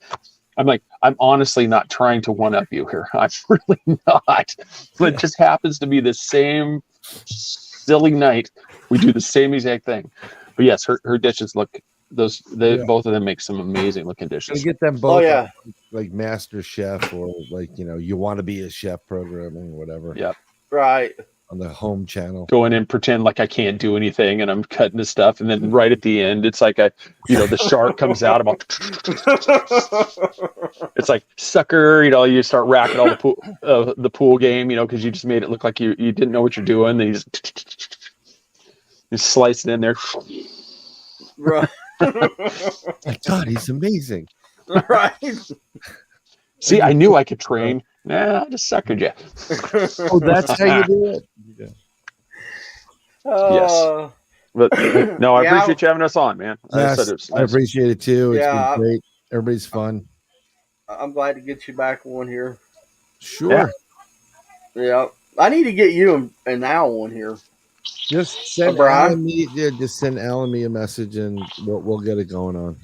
I'm honestly not trying to one up you here. I'm really not. It just happens to be the same silly night. We do the same exact thing. But yes, her dishes look both of them make some amazing looking Gotta dishes. get them both. Oh, yeah. Like Master Chef or like you want to be a chef programming, whatever. Yeah. Right. On the home channel. Go in and pretend like I can't do anything and I'm cutting the stuff, and then right at the end, it's like the shark comes out. It's like sucker. You start racking all the pool game. Because you just made it look like you didn't know what you're doing. Then you slice it in there. Right. My God, he's amazing. Right. See, I knew I could train. Nah, I just suckered you. Oh, that's how you do it. But no, I Yeah. appreciate you having us on, man. Yes, I said it was I nice. appreciate it too. It's Yeah. been great. Everybody's fun. I'm glad to get you back on here. Sure. Yeah. Yeah. I need to get you and Al on here. Just send Brian? Alan me. Yeah, just send Alan me a message and we'll get it going on.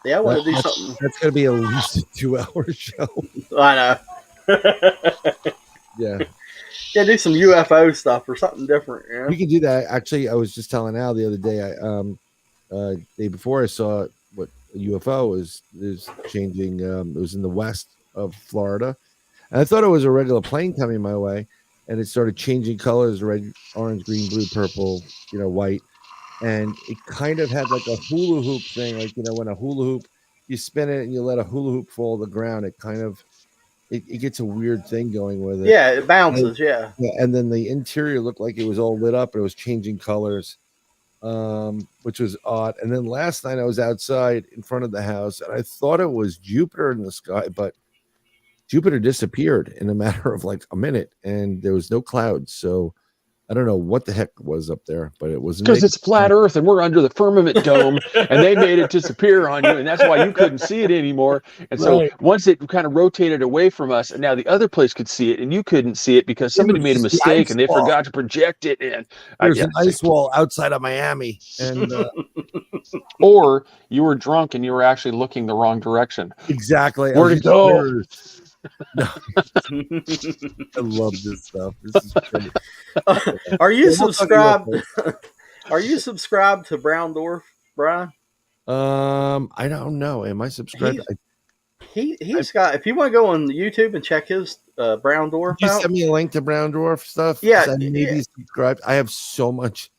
Yeah, I want to do That's- something. That's gonna be at least a 2-hour show. I know. Yeah, Yeah, do some UFO stuff or something different. Yeah. we can do that. Actually, I was just telling Al the other day. Day before I saw what a UFO is changing. It was in the west of Florida, and I thought it was a regular plane coming my way, and it started changing colors: red, orange, green, blue, purple, white, and it kind of had like a hula hoop thing, like when a hula hoop you spin it and you let a hula hoop fall to the ground, it kind of it gets a weird thing going with it. Yeah, it bounces. Yeah. Yeah, and then the interior looked like it was all lit up and it was changing colors, which was odd. And then last night I was outside in front of the house and I thought it was Jupiter in the sky, but Jupiter disappeared in a matter of like a minute and there was no clouds. So I don't know what the heck was up there, but it was Because it's flat Earth and we're under the firmament dome, and they made it disappear on you, and that's why you couldn't see it anymore. And so Right. once it kind of rotated away from us, and now the other place could see it, and you couldn't see it because somebody was made a just the mistake ice and they wall. forgot to project it in. There's Yeah, an ice wall outside of Miami, and or you were drunk and you were actually looking the wrong direction. exactly. Where'd it go? I love this stuff. This is great. Are you Yeah, we'll talk subscribed? about Are you subscribed to Brown Dwarf, Brian? I don't know. Am I subscribed? He's got. If you want to go on YouTube and check his Brown Dwarf Did you out, send me a link to Brown Dwarf stuff? Yeah, 'Cause I may yeah. be subscribed. I have so much.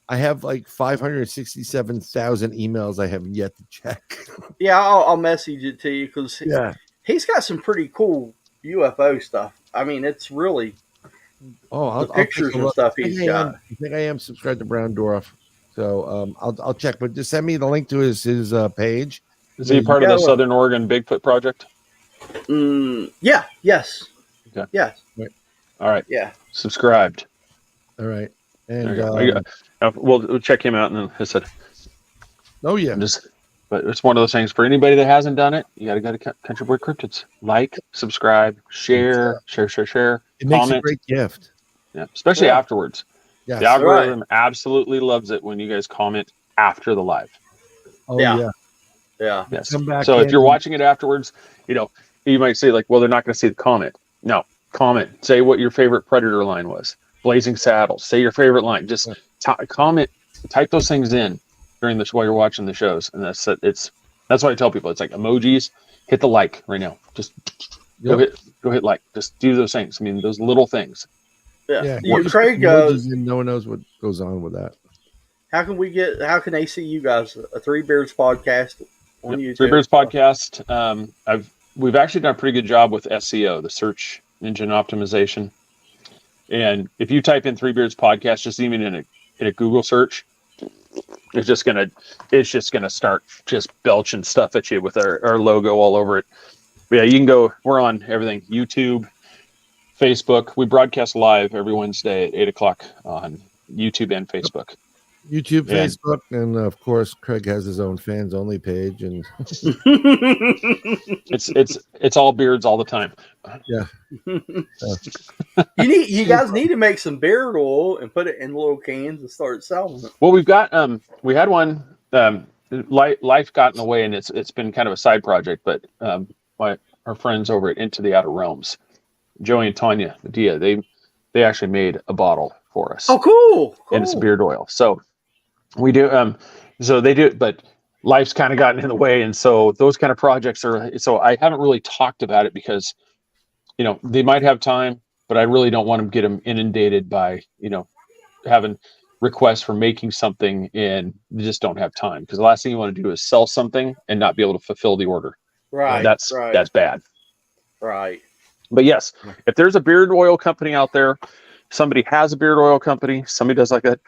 I have like 567,000 emails I have yet to check. yeah, I'll message it to you because Yeah. he's got some pretty cool UFO stuff. I mean, it's really Oh, I'll the pictures take a and look. stuff I he's think got. I think I am subscribed to Brown Dwarf. So I'll check, but just send me the link to his page. Is he part of Yeah, the well- Southern Oregon Bigfoot Project? Yeah. Yes. Okay. Yes. All right, Yeah. subscribed. All right. There And you go. We'll check him out, and then I said, oh yeah. but it's one of those things for anybody that hasn't done it. You got to go to Country Boy Cryptids. Like, subscribe, share. It makes comment. a great gift. Yeah, especially Yeah. afterwards. Yes. The algorithm absolutely loves it when you guys comment after the live. Oh Yeah. yeah. Yeah. Yes. Come back So if in you're and- watching it afterwards, you might say like, well, they're not going to see the comment. No, comment. Say what your favorite Predator line was. Blazing Saddles. Say your favorite line. Just comment. Type those things in during this while you're watching the shows, and that's what I tell people. It's like emojis. Hit the like right now. Just go hit like. Just do those things. I mean, those little things. Yeah. Just Craig goes. emojis and no one knows what goes on with that. How can they see you guys? A Three Beards podcast on YouTube. Three Beards podcast. We've actually done a pretty good job with SEO, the search engine optimization. And if you type in Three Beards podcast, just even in a Google search, it's just gonna start just belching stuff at you with our logo all over it. But yeah, you can go. We're on everything: YouTube, Facebook. We broadcast live every Wednesday at 8:00 on YouTube and Facebook. YouTube, Facebook, and of course, Craig has his own fans only page, and it's all beards all the time. Yeah. You guys need to make some beard oil and put it in little cans and start selling it. Well, we've got we had one. Life got in the way, and it's been kind of a side project. But our friends over at Into the Outer Realms, Joey and Tanya Medea, they actually made a bottle for us. Oh, cool! And it's beard oil. So we do. So they do, but life's kind of gotten in the way, and so those kind of projects are. So I haven't really talked about it because, they might have time, but I really don't want to get them inundated by having requests for making something and they just don't have time, because the last thing you want to do is sell something and not be able to fulfill the order. Right. That's bad. Right. But yes, if there's a beard oil company out there, somebody has a beard oil company, somebody does like that,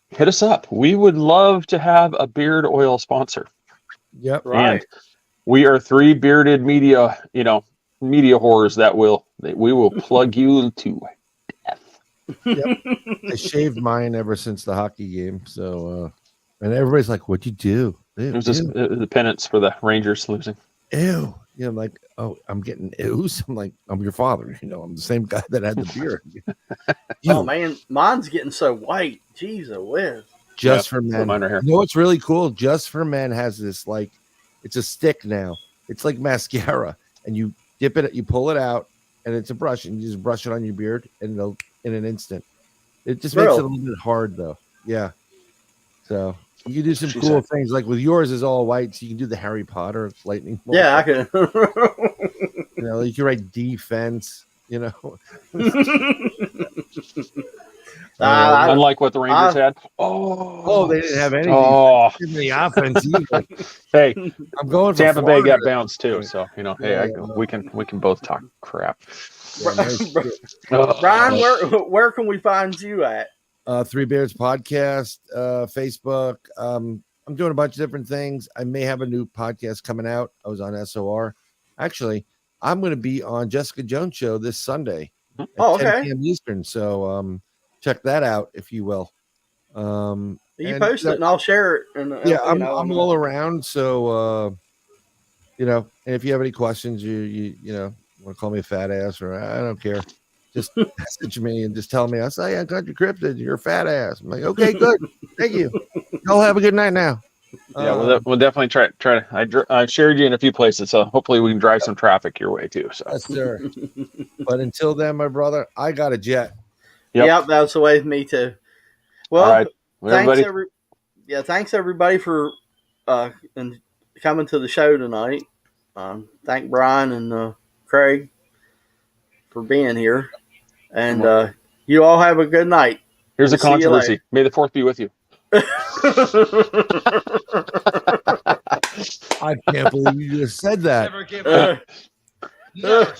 hit us up. We would love to have a beard oil sponsor. Yep. Right. And we are three bearded media whores that we will plug you into death. Yep. I shaved mine ever since the hockey game. So, and everybody's like, "What'd you do?" It was just the penance for the Rangers losing. Ew. I'm like, oh, I'm getting ews. I'm like, I'm your father. I'm the same guy that had the beard. Oh man, mine's getting so white. Jeez, whiz. Just for Men. Mine are here. What's really cool? Just for Men has this it's a stick now. It's like mascara, and you dip it, you pull it out, and it's a brush, and you just brush it on your beard, and it'll in an instant. It just makes it a little bit hard, though. Yeah. So you can do some cool things. Like with yours is all white, so you can do the Harry Potter lightning bolt. Yeah, I can. You can write defense. Unlike what the Rangers had. Oh, they didn't have any. The offense either. Hey, I'm going. Tampa Bay got bounced too, so we can both talk crap. Brian, where can we find you at? Three Beards Podcast, Facebook. I'm doing a bunch of different things. I may have a new podcast coming out. I was on SOR. Actually, I'm going to be on Jessica Jones show this Sunday at 10 p.m. Eastern. So check that out, if you will. You post it and I'll share it. And I'm all around. So and if you have any questions, you want to call me a fat ass, or I don't care. Just message me and just tell me. I say, I got you cryptid. You're a fat ass. I'm like, okay, good. Thank you. Y'all have a good night now. Yeah, we'll definitely try to. I shared you in a few places, so hopefully we can drive some traffic your way too. So. Yes, sir. But until then, my brother, I got a jet. Yep, that's the way with me too. Well, all right. Thanks everybody for coming to the show tonight. Thank Brian and Craig for being here, and you all have a good night. Here's a controversy. May the 4th be with you. I can't believe you just said that. Never give up. Never